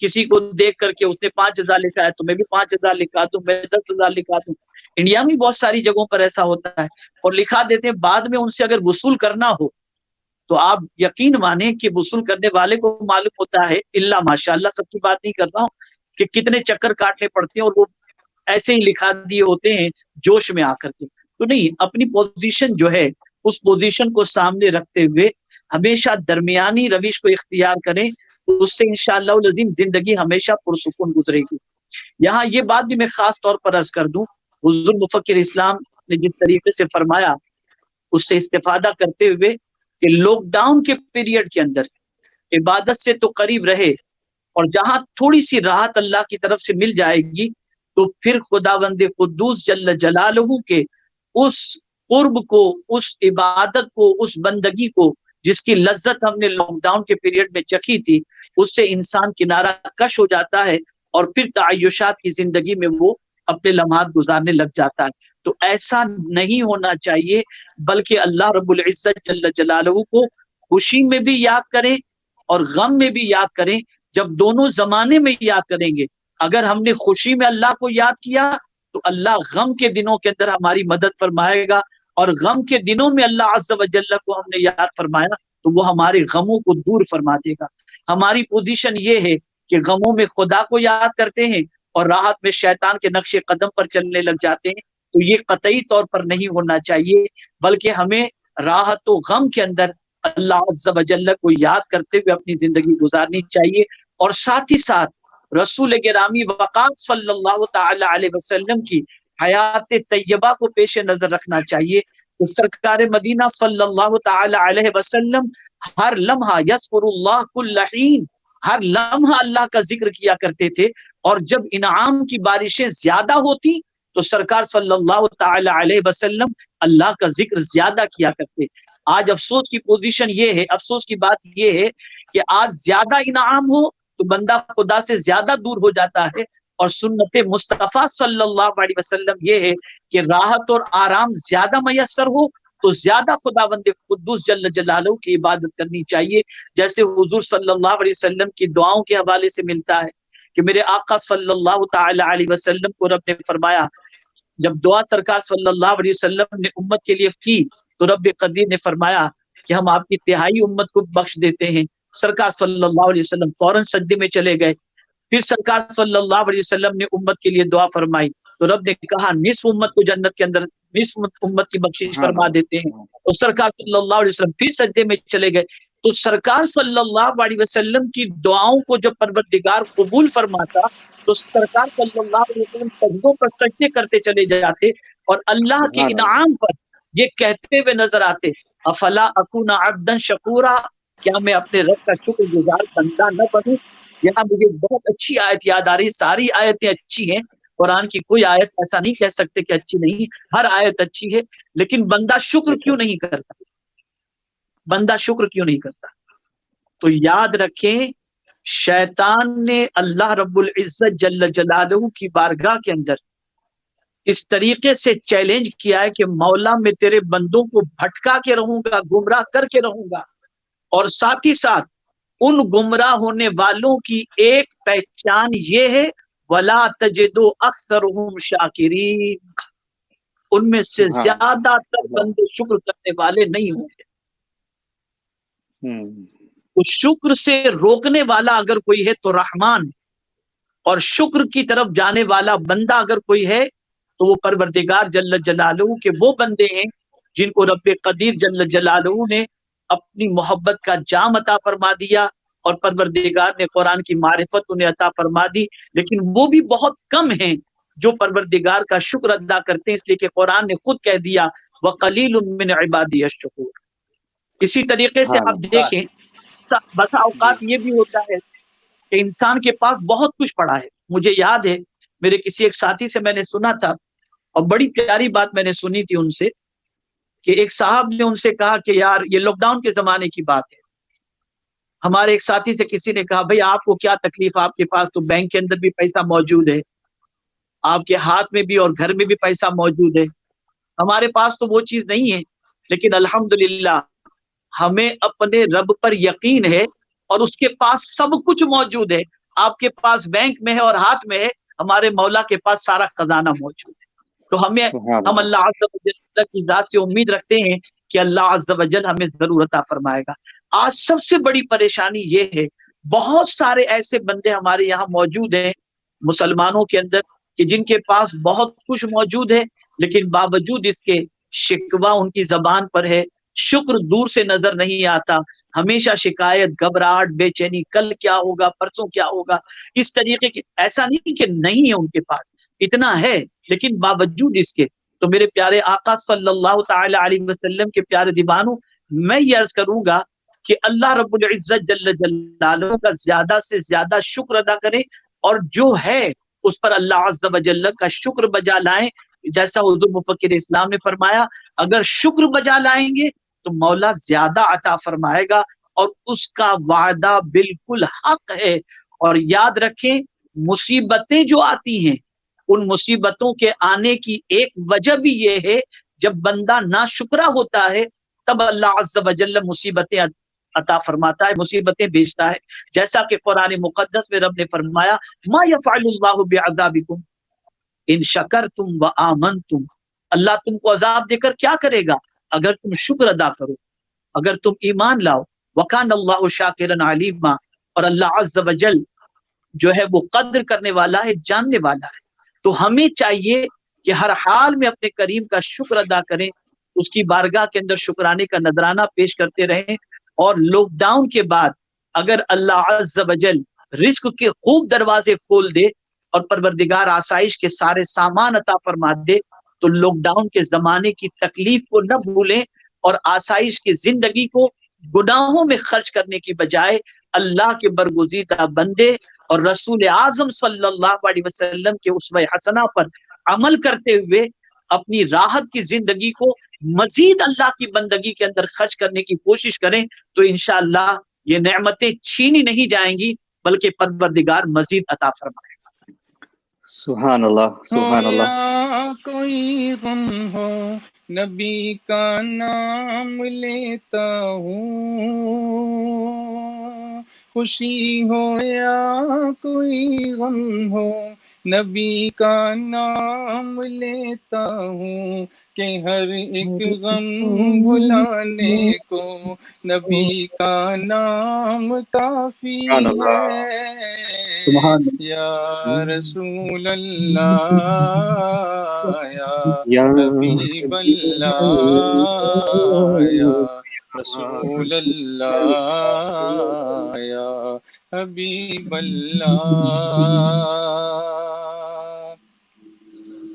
کسی کو دیکھ کر کے اس نے 5,000 لکھا ہے تو میں بھی 5,000 لکھا دوں، میں 10,000 لکھا دوں۔ انڈیا میں بہت ساری جگہوں پر ایسا ہوتا ہے، اور لکھا دیتے ہیں۔ بعد میں ان سے اگر وصول کرنا ہو تو آپ یقین مانیں کہ وصول کرنے والے کو معلوم ہوتا ہے، اللہ ماشاءاللہ سب کی بات نہیں کر رہا ہوں، کہ کتنے چکر کاٹنے پڑتے ہیں، اور وہ ایسے ہی لکھا دیے ہوتے ہیں جوش میں آ کر کے۔ تو نہیں، اپنی پوزیشن جو ہے اس پوزیشن کو سامنے رکھتے ہوئے ہمیشہ درمیانی روش کو اختیار کریں، اس سے انشاءاللہ العظیم زندگی ہمیشہ پرسکون گزرے گی۔ یہاں یہ بات بھی میں خاص طور پر عرض کر دوں، حضور مفکر اسلام نے جس طریقے سے فرمایا اس سے استفادہ کرتے ہوئے کہ لاک ڈاؤن کے پیریڈ کے اندر عبادت سے تو قریب رہے، اور جہاں تھوڑی سی راحت اللہ کی طرف سے مل جائے گی تو پھر خداوند قدوس جل جلالہ کے اس قرب کو، اس عبادت کو، اس بندگی کو جس کی لذت ہم نے لاک ڈاؤن کے پیریڈ میں چکھی تھی، اس سے انسان کنارہ کش ہو جاتا ہے، اور پھر تعیشات کی زندگی میں وہ اپنے لمحات گزارنے لگ جاتا ہے۔ تو ایسا نہیں ہونا چاہیے، بلکہ اللہ رب العزت جل جلالہ کو خوشی میں بھی یاد کریں اور غم میں بھی یاد کریں۔ جب دونوں زمانے میں یاد کریں گے، اگر ہم نے خوشی میں اللہ کو یاد کیا تو اللہ غم کے دنوں کے اندر ہماری مدد فرمائے گا، اور غم کے دنوں میں اللہ عز و جل کو ہم نے یاد فرمایا تو وہ ہمارے غموں کو دور فرما دے گا۔ ہماری پوزیشن یہ ہے کہ غموں میں خدا کو یاد کرتے ہیں اور راحت میں شیطان کے نقش قدم پر چلنے لگ جاتے ہیں، تو یہ قطعی طور پر نہیں ہونا چاہیے، بلکہ ہمیں راحت و غم کے اندر اللہ عز و جل کو یاد کرتے ہوئے اپنی زندگی گزارنی چاہیے، اور ساتھ ہی ساتھ رسول گرامی وقار صلی اللہ تعالی علیہ وسلم کی حیات طیبہ کو پیش نظر رکھنا چاہیے۔ تو سرکار مدینہ صلی اللہ تعالی علیہ وسلم ہر لمحہ یذکر اللہ کل حین، ہر لمحہ اللہ کا ذکر کیا کرتے تھے، اور جب انعام کی بارشیں زیادہ ہوتی تو سرکار صلی اللہ تعالی علیہ وسلم اللہ کا ذکر زیادہ کیا کرتے۔ آج افسوس کی پوزیشن یہ ہے، افسوس کی بات یہ ہے کہ آج زیادہ انعام ہو تو بندہ خدا سے زیادہ دور ہو جاتا ہے، اور سنت مصطفیٰ صلی اللہ علیہ وسلم یہ ہے کہ راحت اور آرام زیادہ میسر ہو تو زیادہ خداوند قدوس جل جلالہ کی عبادت کرنی چاہیے، جیسے حضور صلی اللہ علیہ وسلم کی دعاؤں کے حوالے سے ملتا ہے کہ میرے آقا صلی اللہ تعالی علیہ وسلم کو رب نے فرمایا، جب دعا سرکار صلی اللہ علیہ وسلم نے امت کے لیے کی تو رب قدیر نے فرمایا کہ ہم آپ کی تہائی امت کو بخش دیتے ہیں۔ سرکار صلی اللہ علیہ وسلم فوراً سجدے میں چلے گئے۔ پھر سرکار صلی اللہ علیہ وسلم نے امت کے لیے دعا فرمائی تو رب نے کہا نصف امت کو جنت کے اندر، نصف امت کی بخشش فرما دیتے ہیں۔ تو سرکار صلی اللہ علیہ وسلم پھر سجدے میں چلے گئے، تو سرکار صلی اللہ علیہ وسلم کی دعاؤں کو جب پروردگار قبول فرماتا تو سرکار صلی اللہ علیہ وسلم سجدوں پر سجدے کرتے چلے جاتے، اور اللہ کے انعام پر یہ کہتے ہوئے نظر آتے، افلا اکون عبدا شکورا، کیا میں اپنے رب کا شکر گزار بندہ نہ بنوں؟ یہاں مجھے بہت اچھی آیت یاد آ رہی، ساری آیتیں اچھی ہیں، قرآن کی کوئی آیت ایسا نہیں کہہ سکتے کہ اچھی نہیں، ہر آیت اچھی ہے، لیکن بندہ شکر کیوں نہیں کرتا؟ بندہ شکر کیوں نہیں کرتا؟ تو یاد رکھیں، شیطان نے اللہ رب العزت جل جلالہ کی بارگاہ کے اندر اس طریقے سے چیلنج کیا ہے کہ مولا میں تیرے بندوں کو بھٹکا کے رہوں گا، گمراہ کر کے رہوں گا، اور ساتھ ہی ساتھ ان گمراہ ہونے والوں کی ایک پہچان یہ ہے وَلَا تَجِدُ أَكْثَرُهُمْ شَاكِرِينَ، ان میں سے زیادہ تر بندے شکر کرنے والے نہیں ہوں گے۔ تو شکر سے روکنے والا اگر کوئی ہے تو رحمان، اور شکر کی طرف جانے والا بندہ اگر کوئی ہے تو وہ پروردگار جل جلالہ کے وہ بندے ہیں جن کو رب قدیر جل جلالہ نے اپنی محبت کا جام عطا فرما دیا، اور پروردگار نے قرآن کی معرفت انہیں عطا فرما دی، لیکن وہ بھی بہت کم ہیں جو پروردگار کا شکر ادا کرتے ہیں، اس لیے کہ قرآن نے خود کہہ دیا وَقَلِيلٌ مِّنْ عِبَادِيَ الشَّكُورُ۔ اسی طریقے سے آپ دیکھیں، بسا اوقات یہ بھی ہوتا ہے کہ انسان کے پاس بہت کچھ پڑا ہے۔ مجھے یاد ہے میرے کسی ایک ساتھی سے میں نے سنا تھا، اور بڑی پیاری بات میں نے سنی تھی ان سے، کہ ایک صاحب نے ان سے کہا کہ یار یہ لاک ڈاؤن کے زمانے کی بات ہے، ہمارے ایک ساتھی سے کسی نے کہا بھائی آپ کو کیا تکلیف، آپ کے پاس تو بینک کے اندر بھی پیسہ موجود ہے، آپ کے ہاتھ میں بھی اور گھر میں بھی پیسہ موجود ہے، ہمارے پاس تو وہ چیز نہیں ہے، لیکن الحمدللہ ہمیں اپنے رب پر یقین ہے اور اس کے پاس سب کچھ موجود ہے۔ آپ کے پاس بینک میں ہے اور ہاتھ میں ہے، ہمارے مولا کے پاس سارا خزانہ موجود ہے۔ تو ہم اللہ عز و جل کی ذات سے امید رکھتے ہیں کہ اللہ عز و جل ہمیں ضرور عطا فرمائے گا۔ آج سب سے بڑی پریشانی یہ ہے، بہت سارے ایسے بندے ہمارے یہاں موجود ہیں مسلمانوں کے اندر کہ جن کے پاس بہت کچھ موجود ہے، لیکن باوجود اس کے شکوہ ان کی زبان پر ہے، شکر دور سے نظر نہیں آتا، ہمیشہ شکایت، گھبراہٹ، بے چینی، کل کیا ہوگا، پرسوں کیا ہوگا، اس طریقے کی۔ ایسا نہیں کہ نہیں ہے ان کے پاس، اتنا ہے، لیکن باوجود اس کے تو میرے پیارے آقا صلی اللہ تعالی علیہ وسلم کے پیارے دیوانوں، میں یہ عرض کروں گا کہ اللہ رب العزت جل جلالہ کا زیادہ سے زیادہ شکر ادا کریں، اور جو ہے اس پر اللہ عز و جل کا شکر بجا لائیں، جیسا حضور مفکر اسلام نے فرمایا اگر شکر بجا لائیں گے تو مولا زیادہ عطا فرمائے گا، اور اس کا وعدہ بالکل حق ہے۔ اور یاد رکھیں، مصیبتیں جو آتی ہیں ان مصیبتوں کے آنے کی ایک وجہ بھی یہ ہے، جب بندہ ناشکرا ہوتا ہے تب اللہ عز و جل مصیبتیں عطا فرماتا ہے، مصیبتیں بھیجتا ہے، جیسا کہ قرآن مقدس میں رب نے فرمایا ما یفعل اللہ بعذابکم ان شکرتم وآمنتم، اللہ تم کو عذاب دے کر کیا کرے گا اگر تم شکر ادا کرو، اگر تم ایمان لاؤ۔ وکان اللہ شاکرا علیما، اور اللہ عز و جل جو ہے وہ قدر کرنے والا ہے، جاننے والا ہے۔ تو ہمیں چاہیے کہ ہر حال میں اپنے کریم کا شکر ادا کریں، اس کی بارگاہ کے اندر شکرانے کا نذرانہ پیش کرتے رہیں، اور لاک ڈاؤن کے بعد اگر اللہ عز و جل رزق کے خوب دروازے کھول دے اور پروردگار آسائش کے سارے سامان عطا فرما دے تو لاک ڈاؤن کے زمانے کی تکلیف کو نہ بھولیں، اور آسائش کی زندگی کو گناہوں میں خرچ کرنے کی بجائے اللہ کے برگزیدہ بندے اور رسول اعظم صلی اللہ علیہ وسلم کے اسوہ حسنہ پر عمل کرتے ہوئے اپنی راحت کی زندگی کو مزید اللہ کی بندگی کے اندر خرچ کرنے کی کوشش کریں، تو انشاءاللہ یہ نعمتیں چھینی نہیں جائیں گی بلکہ پروردگار مزید عطا فرمائے۔ سبحان اللہ، سبحان اللہ۔ یا کوئی غم ہو نبی کا نام لیتا ہوں، خوشی ہو یا کوئی غم ہو نبی کا نام لیتا ہوں، کہ ہر ایک غم بھلانے کو نبی کا نام کافی سبحان اللہ، ہے۔ سبحان یا رسول اللہ، یا یا حبیب اللہ، یا رسول اللہ، یا حبیب اللہ۔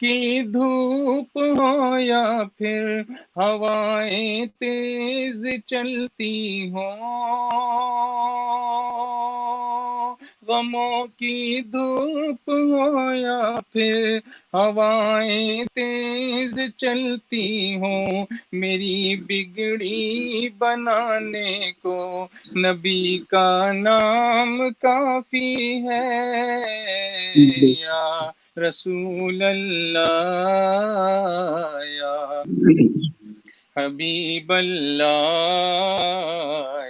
کی دھوپ ہو یا پھر ہوائیں تیز چلتی ہوں، غموں کی دھوپ ہو یا پھر ہوائیں تیز چلتی ہوں، میری بگڑی بنانے کو نبی کا نام کافی ہے، یا رسول اللہ یا حبیب اللہ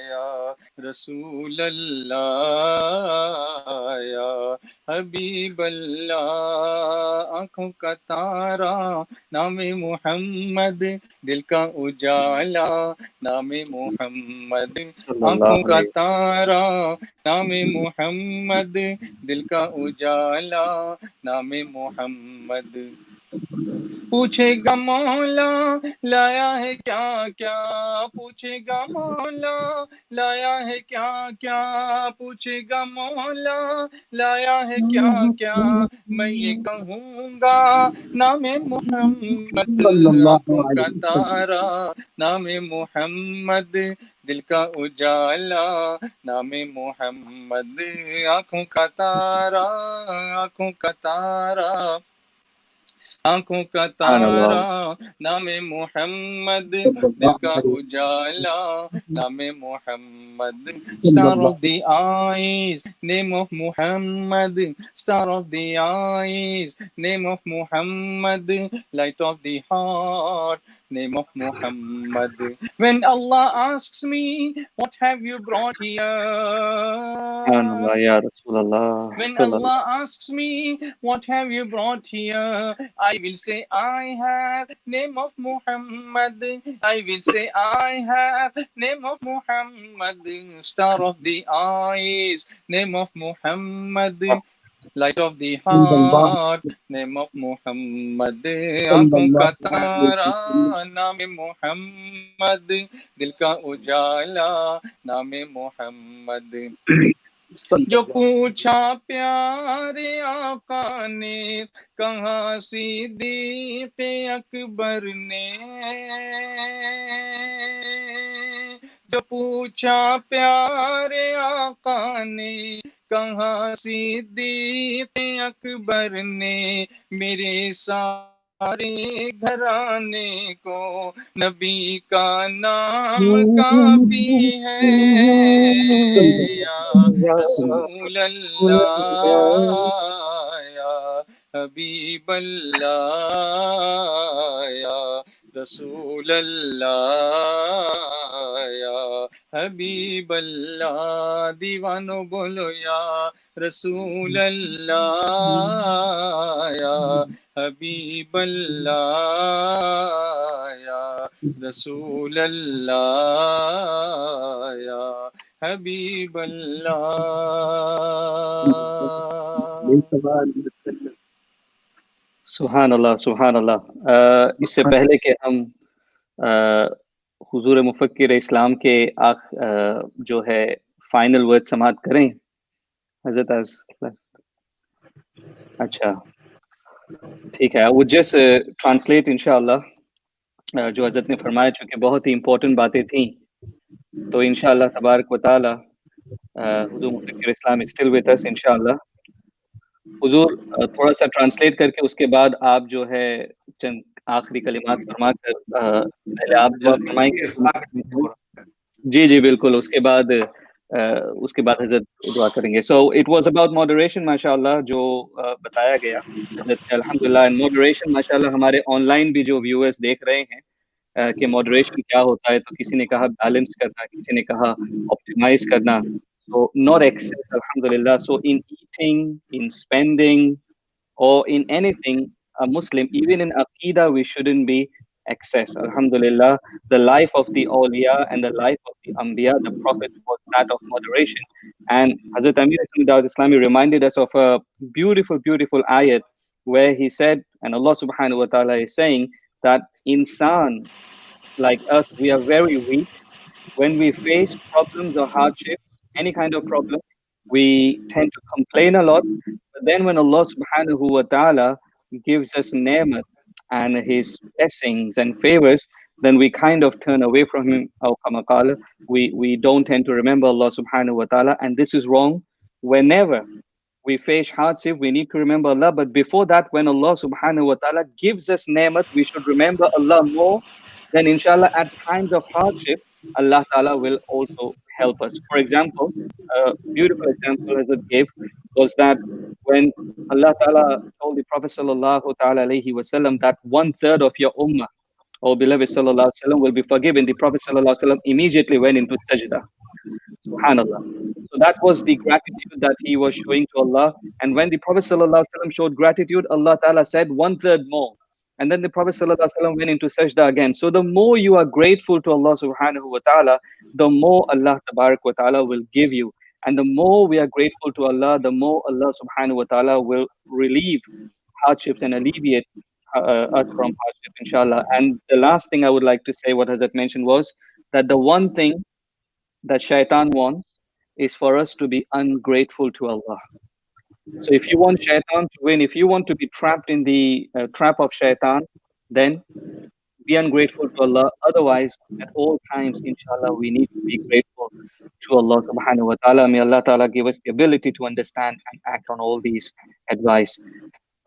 یا رسول اللہ یا حبیب اللہ، آنکھوں کا تارا نام محمد، دل کا اجالا نام محمد، صلی آنکھوں اللہ کا علیہ تارا نام محمد، دل کا اجالا نام محمد، پوچھے گا مولا لایا ہے کیا کیا، پوچھے گا مولا لایا ہے کیا کیا، پوچھے گا مولا لایا ہے کیا کیا، میں یہ کہوں گا نام محمد، صلی اللہ آنکھوں کا علیہ وسلم۔ تارا نام محمد، دل کا اجالا نام محمد، آنکھوں کا تارا، آنکھوں کا تارا، آنکھوں کا سبحان اللہ تارا نام محمد، صلی دل اللہ کا علیہ اجالا نام محمد، صلی star Allah of the eyes name of Muhammad، star of the eyes name of Muhammad، light of the heart name of Muhammad، when Allah asks me what have you brought سبحان here، اللہ یا رسول اللہ when صلی اللہ Allah asks me, what have you brought here? I will say, I have name of Muhammad. I will say, I have name of Muhammad. Star of the eyes, name of Muhammad. Light of the heart, name of Muhammad. آنکھوں کا تارا نام محمد، دل کا اجالا نام محمد، جو پوچھا پیارے آقا نے کہاں صدیق اکبر نے، جو پوچھا پیارے آقا نے کہاں صدیق اکبر نے، میرے سارے گھرانے کو نبی کا نام کافی ہے، یا رسول اللہ یا حبیب اللہ یا رسول اللہ یا حبیب اللہ، دیوانو بولو یا رسول اللہ یا حبیب اللہ یا رسول اللہ یا حبیب اللہ۔ وسلم۔ سبحان اللہ سبحان اللہ۔ اس سے پہلے کہ ہم حضور مفکر اسلام کے جو ہے فائنل ورڈ سماعت کریں حضرت اچھا ٹھیک ہے، وہ جس ٹرانسلیٹ انشاءاللہ جو حضرت نے فرمایا، چونکہ بہت ہی امپورٹنٹ باتیں تھیں، تو انشاءاللہ تبارک و تعالی حضور مفکر اسلام اسٹل وتھ اس انشاءاللہ۔ حضور تھوڑا سا ٹرانسلیٹ کر کے اس کے بعد آپ جو ہے چند آخری کلمات فرما کر پہلے آپ دعا فرمائیں گے۔ جی جی بالکل، اس کے بعد حضرت دعا کریں گے۔ So it was about moderation ماشاء اللہ جو بتایا گیا حضرت الحمدللہ، ماڈریشن ماشاء اللہ ہمارے آن لائن بھی جو ویورز دیکھ رہے ہیں کہ ماڈریشن کیا ہوتا ہے، تو کسی نے کہا بیلنس کرنا، کسی نے کہا آپٹیمائز کرنا، so not excess alhamdulillah. So in eating, in spending, or in anything, a Muslim, even in Aqidah, we shouldn't be excess. Alhamdulillah, the life of the awliya and the life of the Anbiya, the Prophet, was that of moderation. And Hazrat Amir Dawud Islami reminded us of a beautiful, beautiful ayat where he said, and Allah subhanahu wa ta'ala is saying that insan, like us, we are very weak. When we face problems or hardships, any kind of problem, we tend to complain a lot. But then when Allah subhanahu wa ta'ala gives us ni'mat and his blessings and favors, then we kind of turn away from him. Aw kama qala, we don't tend to remember Allah subhanahu wa ta'ala, and this is wrong. Whenever we face hardship, we need to remember Allah. But before that, when Allah subhanahu wa ta'ala gives us ni'mat, we should remember Allah more. Then inshallah, at times of hardship, Allah ta'ala will also help us. For example, a beautiful example Hazrat gave was that when Allah ta'ala told the Prophet sallallahu ta'ala alayhi wasallam that 1/3 of your ummah, or beloved sallallahu alaihi wasallam, will be forgiven, the Prophet sallallahu alaihi wasallam immediately went into sajda. Subhanallah. So that was the gratitude that he was showing to Allah. And when the Prophet ﷺ showed gratitude, Allah Ta'ala said 1/3 more. And then the Prophet ﷺ went into sajda again. So the more you are grateful to Allah subhanahu wa ta'ala, the more Allah tabarak wa ta'ala will give you. And the more we are grateful to Allah, the more Allah subhanahu wa ta'ala will relieve hardships and alleviate us from hardship, inshallah. And the last thing I would like to say, what Hazrat mentioned, was that the one thing that shaitan wants is for us to be ungrateful to Allah. So if you want shaitan to win, if you want to be trapped in the trap of shaitan, then be ungrateful to Allah. Otherwise, at all times, inshallah, we need to be grateful to Allah subhanahu wa ta'ala. May Allah ta'ala give us the ability to understand and act on all these advice.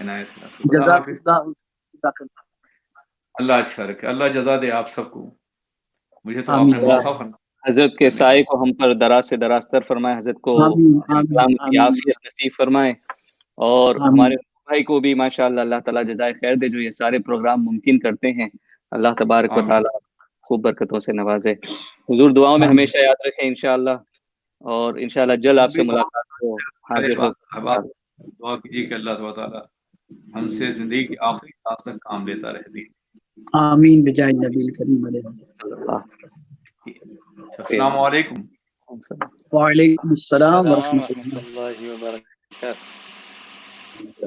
عنایت رکھے. خدا جزاک حافظ. اللہ. اللہ اچھا رکھے. اللہ جزا دے آپ سب کو. مجھے تو آپ آمین نے موقع فرمایا. حضرت کے سائے کو ہم پر دراز سے دراز تر فرمائے، حضرت کو آمین آمین سلامتی آمین عافیت نصیب فرمائے، اور آمین. ہمارے بھائی کو بھی ماشاءاللہ اللہ تعالیٰ جزائے خیر دے جو یہ سارے پروگرام ممکن کرتے ہیں. اللہ تبارک و آمین. تعالیٰ خوب برکتوں سے نوازے. حضور دعاؤں میں آمین. ہمیشہ یاد رکھیں انشاءاللہ، اور انشاءاللہ جلد آپ سے ملاقات ہو حاضر ہو. اب آپ دعا کیجیے کہ اللہ تعالیٰ ہم سے زندگی کی آخری سانس تک کام لیتا رہے. دی آمین بجائے نبی کریم علیہ السلام. صلی اللہ اچھا، السلام علیکم. علیہ وسلم. وعلیکم السلام السلام ورحمۃ ورحمۃ اللہ. اللہ وبرکاتہ.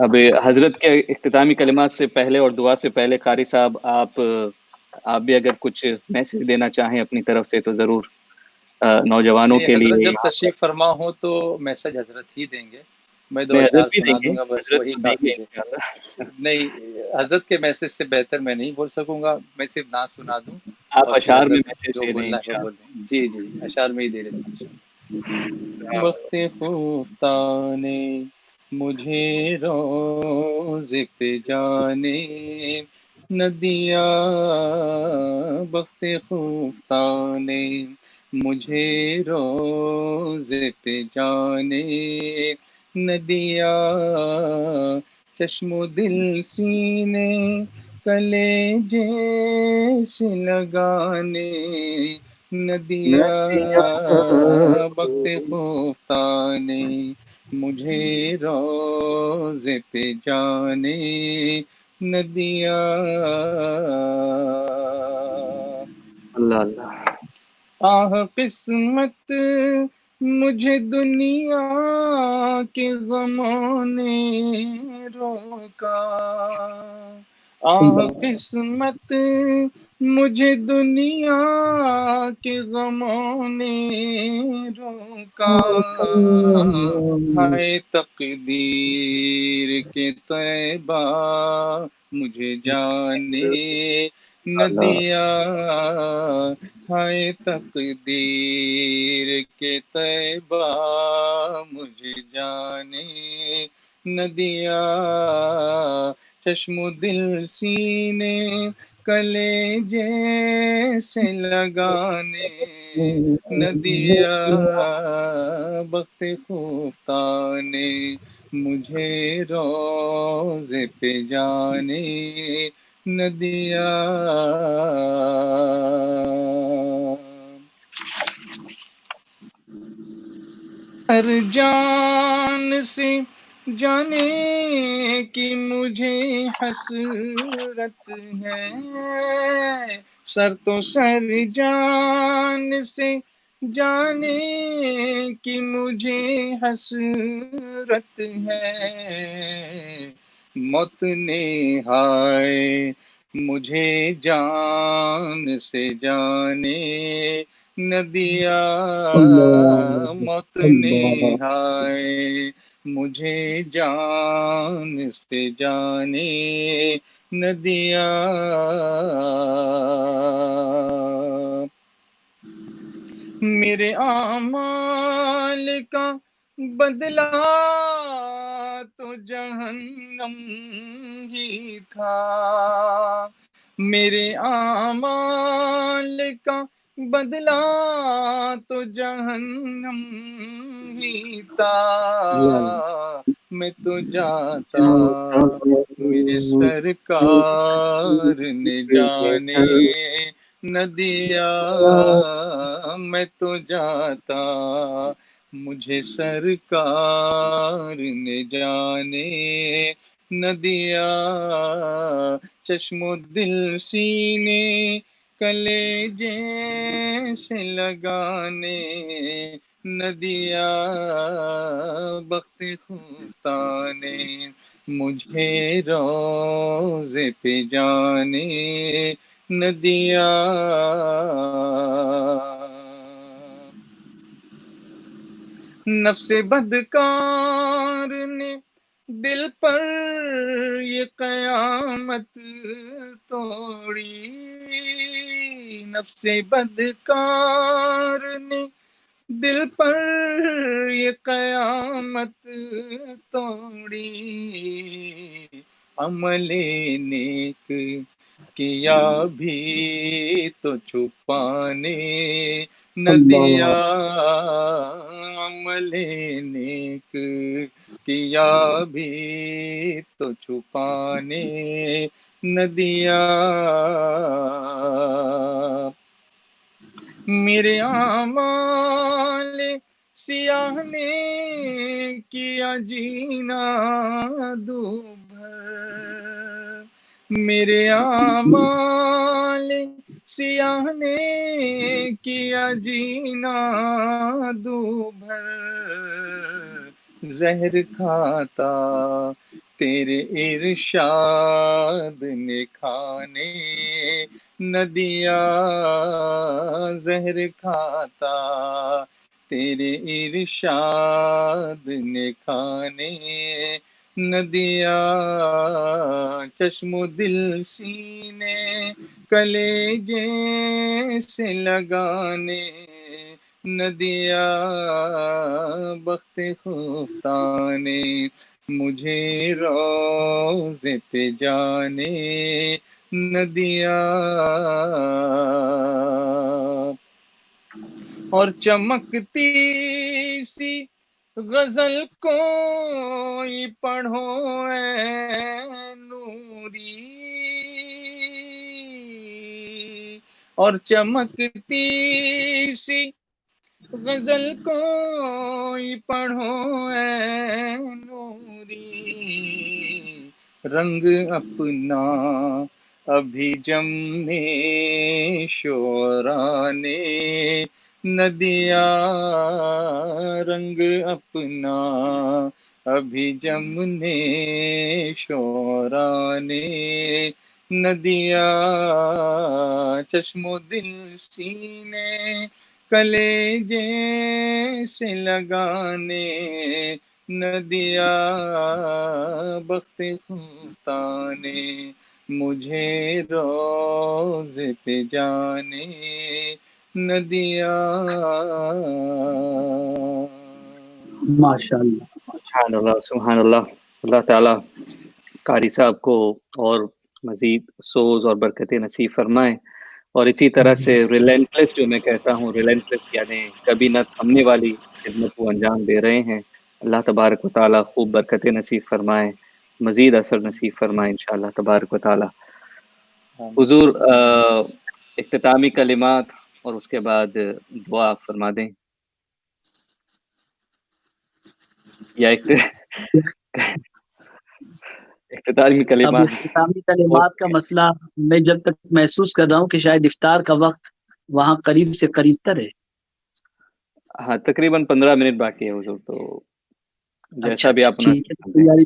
اب حضرت کے اختتامی کلمات سے پہلے اور دعا سے پہلے قاری صاحب آپ بھی اگر کچھ میسج دینا چاہیں اپنی طرف سے تو ضرور نوجوانوں نہیں، کے حضرت لیے. جب تشریف فرما ہو تو میسج حضرت ہی دیں گے، میں دو نہیں، حضرت اشعار بھی سنا دیں گے، دوں گا، بس حضرت وہی تو دیں کافی گے ہے. انشاءاللہ. نہیں، حضرت کے میسج سے بہتر میں نہیں بول سکوں گا، میں صرف نعت سنا دوں آپ اور پھر اشعار میں حضرت میسج جو دے دیں بولنا ہے وہ بول انشاءاللہ. دیں. جی جی، اشعار میں ہی دے دیتا ہوں. وقت خفتان مجھے روز پہ جانے نہ دیا، وقت خفتان مجھے روز پہ جانے نہ دیا، چشم و دل سینے کلیجے سے لگانے نہ دیا، وقت خفتان مجھے روز پہ جانے نہ دیا. اللہ اللہ. آہ قسمت مجھے دنیا کے غموں نے روکا، آہ قسمت مجھے دنیا کے غموں نے روکا، ہائے تقدیر کے طیبہ مجھے جانے نہ دیا، ہائے تقدیر کے طیبہ مجھے جانے نہ دیا، چشم و دل سینے کلیجے سے لگانے نہ دیا، وقت خفتان مجھے روز پہ جانے نہ دیا. ہر جان سے جانے کی مجھے حسرت ہے، سر تو سر جان سے جانے کی مجھے حسرت ہے، موت نے ہائے مجھے جان سے جانے نہ دیا، موت نے ہائے مجھے جان سے جانے نہ دیا. میرے اعمال کا بدلہ تو جہنم ہی تھا، میرے اعمال کا بدلہ تو جہنم ہی تھا، میں تو جاتا میرے سرکار نے جانے نہ دیا، میں تو جاتا مجھے سرکار نے جانے نہ دیا، چشم و دل سینے کلیجے سے لگانے نہ دیا، وقت خفتان مجھے روز پہ جانے نہ دیا. نفس بدکار نے دل پر یہ قیامت توڑی، نفس بدکار نے دل پر یہ قیامت توڑی، عمل نیک کیا بھی تو چھپانے نہ دیا، عمل نیک کیا بھی تو چھپانے نہ دیا، میرے اعمال سیاہ نے کیا جینا دوبھر، میرے اعمال سیاہ نے کیا جینا دوبھر، زہر کھاتا تیرے ارشاد نے کھانے نہ دیا، زہر کھاتا تیرے ارشاد نے کھانے نہ دیا، چشم و دل سینے کلیجے سے لگانے نہ دیا، بخت خفتہ نے مجھے روزے پہ جانے نہ دیا، اور چمکتی سی غزل کوئی پڑھو اے نوری، اور چمکتی سی غزل کوئی پڑھو اے نوری، رنگ اپنا ابھی جمنے شعراء نے نہ دیا، رنگ اپنا ابھی جمنے شعراء نے نہ دیا، چشم و دل سینے کلیجے سے لگانے نہ دیا، بخت خفتہ نے مجھے روزے پہ جانے نہ دیا۔ ماشاء اللہ، سبحان اللہ سبحان اللہ۔ اللہ تعالیٰ قاری صاحب کو اور مزید سوز اور برکتیں نصیب فرمائیں، اور اسی طرح سے ریلینٹلیس، جو میں کہتا ہوں ریلینٹلیس یعنی کبھی نہ تھمنے والی خدمت کو انجام دے رہے ہیں، اللہ تبارک و تعالیٰ خوب برکتیں نصیب فرمائیں، مزید اثر نصیب فرمائیں انشاءاللہ تبارک و تعالیٰ۔ حضور اختتامی کلمات اور اس کے بعد دعا فرما دیں، یا اختتامی اب کلمات۔ اختتامی کلمات کا مسئلہ میں جب تک محسوس کر رہا ہوں کہ شاید افطار کا وقت وہاں قریب سے قریب تر ہے۔ ہاں تقریباً 15 منٹ باقی ہے حضور، تو جیسا بھی آپ ٹھیک ہے، تیاری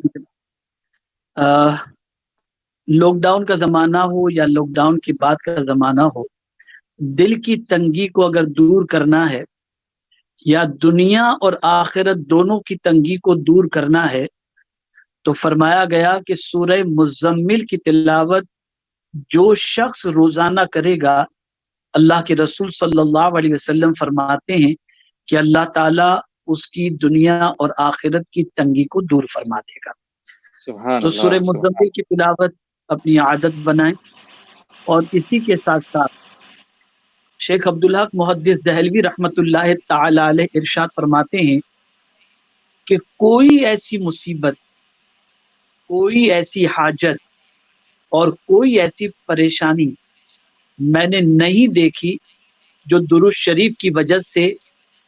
لاک ڈاؤن کا زمانہ ہو یا لاک ڈاؤن کے بعد کا زمانہ ہو، دل کی تنگی کو اگر دور کرنا ہے یا دنیا اور آخرت دونوں کی تنگی کو دور کرنا ہے تو فرمایا گیا کہ سورہ مزمل کی تلاوت جو شخص روزانہ کرے گا، اللہ کے رسول صلی اللہ علیہ وسلم فرماتے ہیں کہ اللہ تعالیٰ اس کی دنیا اور آخرت کی تنگی کو دور فرما دے گا۔ سبحان تو اللہ سورہ مزمل کی تلاوت اپنی عادت بنائیں، اور اسی کے ساتھ ساتھ شیخ عبدالحق محدث دہلوی رحمۃ اللہ تعالی علیہ ارشاد فرماتے ہیں کہ کوئی ایسی مصیبت، کوئی ایسی حاجت اور کوئی ایسی پریشانی میں نے نہیں دیکھی جو درود شریف کی وجہ سے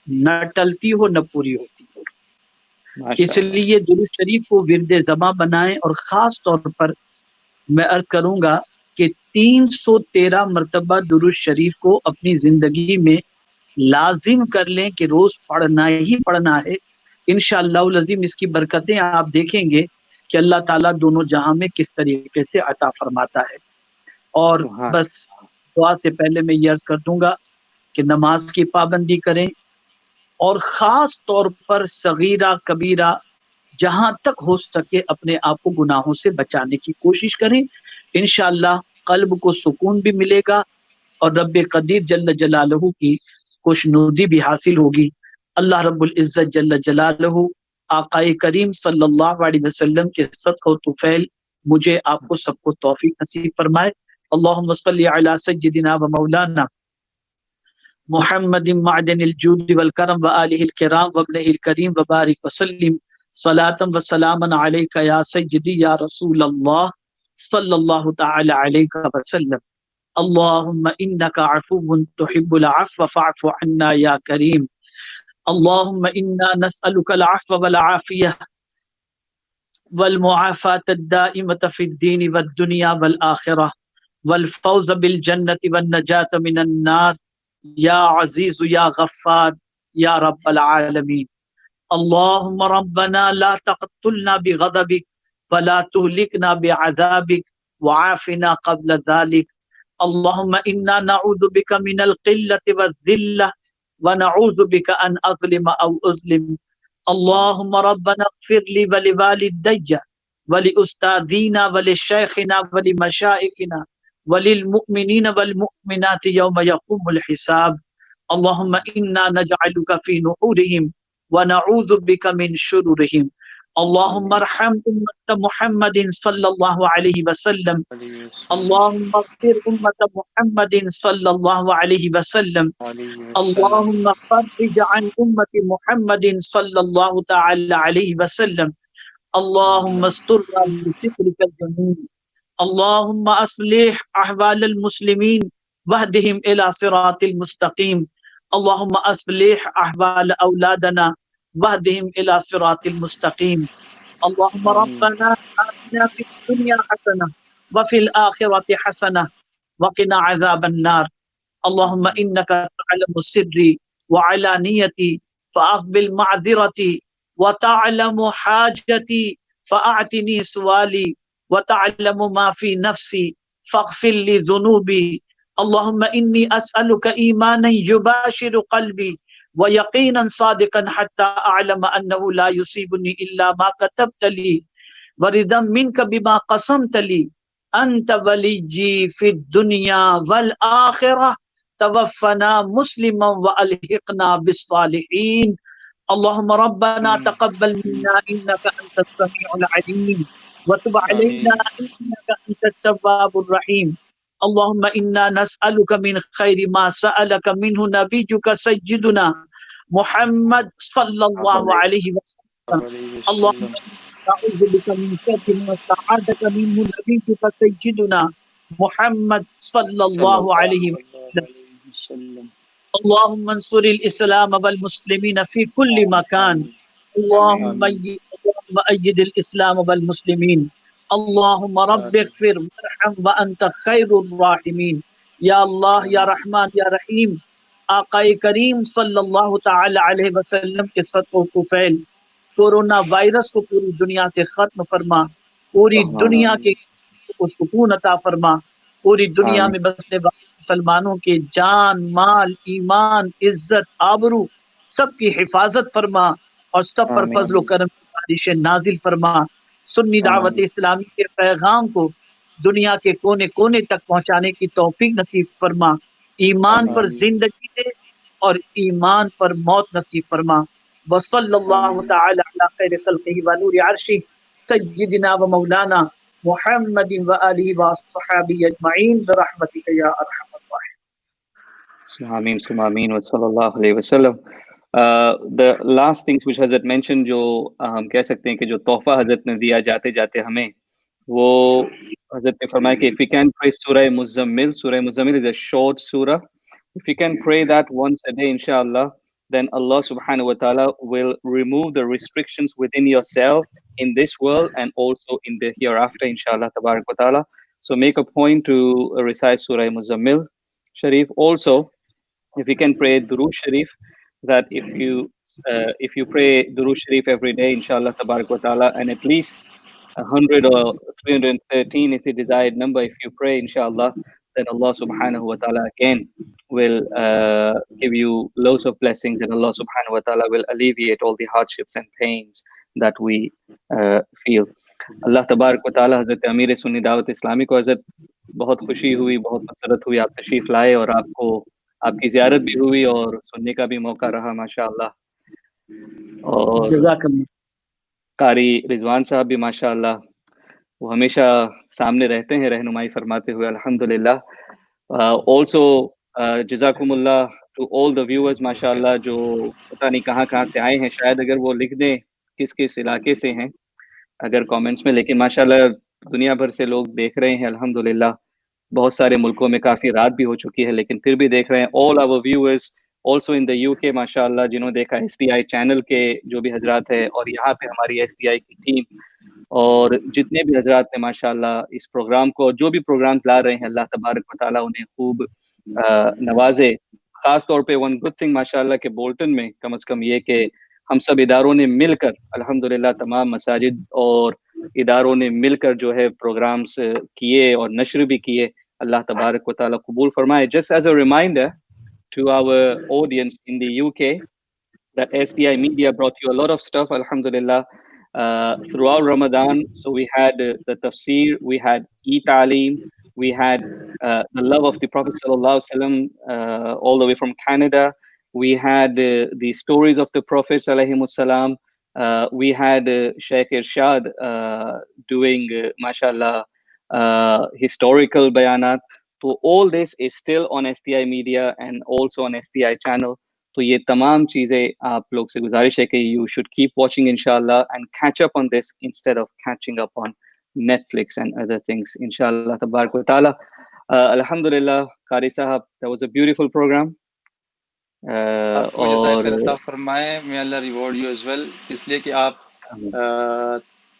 نہ ٹلتی ہو نہ پوری ہوتی ہو۔ اس لیے درود شریف کو ورد زباں بنائیں، اور خاص طور پر میں عرض کروں گا کہ 313 مرتبہ درود شریف کو اپنی زندگی میں لازم کر لیں کہ روز پڑھنا ہی پڑھنا ہے۔ انشاءاللہ العظیم اس کی برکتیں آپ دیکھیں گے کہ اللہ تعالیٰ دونوں جہاں میں کس طریقے سے عطا فرماتا ہے۔ اور بس دعا سے پہلے میں یہ عرض کر دوں گا کہ نماز کی پابندی کریں، اور خاص طور پر صغیرہ کبیرہ جہاں تک ہو سکے اپنے آپ کو گناہوں سے بچانے کی کوشش کریں۔ انشاءاللہ قلب کو سکون بھی ملے گا، اور رب قدیر جل جلالہ کی خوشنودی بھی حاصل ہوگی۔ اللہ رب العزت جل جلالہ آقائے کریم صلی اللہ علیہ وسلم کے صدقہ و طفیل مجھے آپ کو سب کو توفیق نصیب فرمائے. اللہم صلی علی سیدنا و مولانا محمد معدن الجود والکرم وآلہ الکرام وابنہ الکریم وبارک وسلم صلاة و سلاما علیک یا سیدی یا رسول اللہ صلی اللہ تعالی علیہ وسلم. اللہم انک عفو تحب العفو فاعف عنا یا کریم. اللہم انا نسألک العفو والعافیہ والمعافاة الدائمة في الدين والدنيا والآخرة والفوز بالجنة والنجاة من النار یا عزیز یا غفار یا رب العالمین. اللہم ربنا لا تقتلنا بغضبک ولا تهلكنا بعذابک وعافنا قبل ذلك. اللہم انا نعوذ بک من القلة والذلة ونعوذ بک ان اظلم او اظلم. اللہم ربنا اغفر لی ولوالدی ولأستاذینا ولشیخنا ولمشائخنا وللمؤمنین والمؤمنات یوم یقوم الحساب. اللہم انا نجعلک فی نحورہم ونعوذ بک من شرورہم. اللہم ارحم امت محمد صلی اللہ علیہ وسلم. اللہم اغفر امت محمد صلی اللہ علیہ وسلم. اللہم فرج عن امت محمد صلی اللہ تعالی علیہ وسلم. اللہم استرنا بسترک الجمیل. اللہم اصلح احوال المسلمین واہدہم الی صراط المستقیم. اللہم اصلح احوال اولادنا واہدہم الی صراط المستقیم. اللہم ربنا آتنا فی الدنیا حسنہ وفی الآخرۃ حسنہ وقنا عذاب النار. اللہم انک تعلم سری وعلانیتی فاقبل معذرتی وتعلم حاجتی فاعتنی سوالی وتعلم ما في نفسي فاغفر لي ذنوبي. اللهم إني أسألك إيمانا يباشر قلبي ويقينا صادقا حتى أعلم أنه لا يصيبني إلا ما كتبت لي ورضا منك بما قسمت لي. أنت وليي في الدنيا والآخرة توفنا مسلما وألحقنا بالصالحين. اللهم ربنا تقبل منا إنك أنت السميع العليم وتب علينا إنك أنت التواب الرحيم. اللهم إنا نسألك من خير ما سألك منه نبيك سيدنا محمد صلى الله عليه وسلم. اللهم نعوذ بك من شر ما استعاذك منه نبيك سيدنا محمد صلى الله عليه وسلم. اللهم انصر الإسلام والمسلمين في كل مكان. اللهم أيد الإسلام والمسلمين. اللهم رب اغفر وارحم وأنت خير الراحمين. یا اللہ یا رحمان یا رحیم، آقا کریم صلی اللہ تعالی علیہ وسلم کے صدق و طفیل کورونا وائرس کو پوری دنیا سے ختم فرما، پوری دنیا کے کو سکون عطا فرما، پوری دنیا میں بسنے والے مسلمانوں کے جان مال ایمان عزت آبرو سب کی حفاظت فرما اور سب پر فضل و کرم کی بارش نازل فرما. سنی دعوت اسلامی کے پیغام کو دنیا کے کونے کونے تک پہنچانے کی توفیق نصیب فرما. ایمان پر زندگی دے اور ایمان پر موت نصیب فرما. وصلی اللہ تعالی علی خیر خلقہ ونور عرشہ سیدنا و مولانا محمد و آلہ و صحابہ اجمعین برحمتک یا ارحم الراحمین. آمین ثم آمین وصلی اللہ علیہ وسلم. The last things which Hazrat mentioned جو ہم کہہ سکتے ہیں کہ جو تحفہ حضرت نے دیا جاتے جاتے ہمیں، وہ حضرت نے فرمایا کہ if we can pray سورہ Muzammil is a short surah. If you can pray that once a day inshallah, then Allah subhanahu wa ta'ala will remove the restrictions within yourself in this world and also in the hereafter inshallah tabarak wa ta'ala. So make a point to recite Surah Muzammil Sharif. Also, if you can pray Durood Sharif, that if you pray Durood Sharif every day inshallah tabarak wa ta'ala, and at least 100 or 313 is the desired number, if you pray inshallah, then Allah subhanahu wa ta'ala again will give you loads of blessings, and Allah subhanahu wa ta'ala will alleviate all the hardships and pains that we feel. اللہ تبارک و تعالی حضرت امیر سنی دعوت اسلامی کو حضرت بہت خوشی ہوئی، بہت مسرت ہوئی، آپ تشریف لائے اور آپ کو آپ کی زیارت بھی ہوئی اور سننے کا بھی موقع رہا ماشاءاللہ. اور قاری رضوان صاحب بھی ماشاءاللہ وہ ہمیشہ سامنے رہتے ہیں رہنمائی فرماتے ہوئے الحمدللہ. آلسو جزاکم اللہ ٹو آل دا ویورز ماشاء اللہ جو پتہ نہیں کہاں کہاں سے آئے ہیں، شاید اگر وہ لکھ دیں کس کس علاقے سے ہیں اگر کامنٹس میں، لیکن ماشاء اللہ دنیا بھر سے لوگ دیکھ رہے ہیں الحمدللہ. بہت سارے ملکوں میں کافی رات بھی ہو چکی ہے لیکن پھر بھی دیکھ رہے ہیں. All our viewers also in the U K ماشاء اللہ جنہوں نے دیکھا ایس ٹی آئی چینل کے جو بھی حضرات ہے، اور یہاں پہ ہماری ایس ٹی آئی کی ٹیم اور جتنے بھی حضرات ہیں ماشاء اللہ اس پروگرام کو، جو بھی پروگرامز لا رہے ہیں، اللہ تبارک و تعالیٰ انہیں خوب نوازے. خاص طور پہ ون گڈ تھنگ ماشاء اللہ کہ بولٹن میں کم از کم یہ کہ ہم سب اداروں نے مل کر الحمدللہ، تمام مساجد اور اداروں نے مل کر جو ہے پروگرامز کیے اور نشر بھی کیے. اللہ تبارک و تعالیٰ قبول فرمائے. Just as a reminder to our audience in the UK that STI Media brought you a lot of stuff, alhamdulillah, throughout Ramadan. So we had the tafsir, we had e-ta'aleem, we had the love of the Prophet sallallahu alaihi wasallam all the way from Canada. We had the stories of the Prophet alayhi salam. We had Sheikh Irshad doing, mashallah, historical bayanat. تو all this is still on STI Media and also on STI channel. تو یہ تمام چیزیں آپ لوگ سے گزارش ہے کہ you should keep watching inshallah and catch up on this instead of catching up on Netflix and other things inshallah تبارک و تعالی. الحمدللہ قاری صاحب, that was a beautiful program. آپ کو جزائے خیر عطا فرمائے. may Allah reward you as well. اس لیے کہ آپ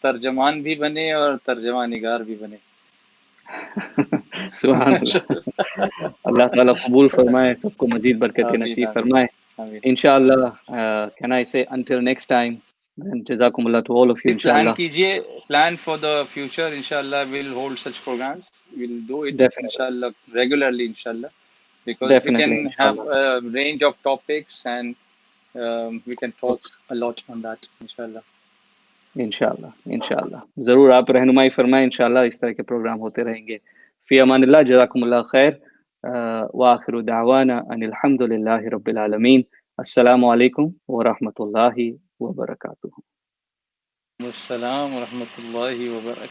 ترجمان بھی بنے اور ترجمہ نگار بھی بنے. سبحان اللہ. اللہ تعالیٰ قبول فرمائے, سب کو مزید برکت نصیب فرمائے انشاءاللہ. can I say until next time, then جزاکم اللہ to all of you انشاءاللہ. پلان کیجئے, plan for the future inshallah, we'll hold such programs, we'll do it inshallah regularly inshallah, because Definitely, we can have a range of topics and we can talk a lot on that inshallah. انشاءاللہ ضرور آپ رہنمائی فرمائیں انشاءاللہ. اس طرح کے programme ہوتے رہیں گے. فی امان اللہ, جزاکم اللہ خیر. وآخر دعوانا ان الحمد للہ رب العالمین. السلام علیکم ورحمۃ اللہ وبرکاتہ. السلام ورحمۃ اللہ وبرکاتہ.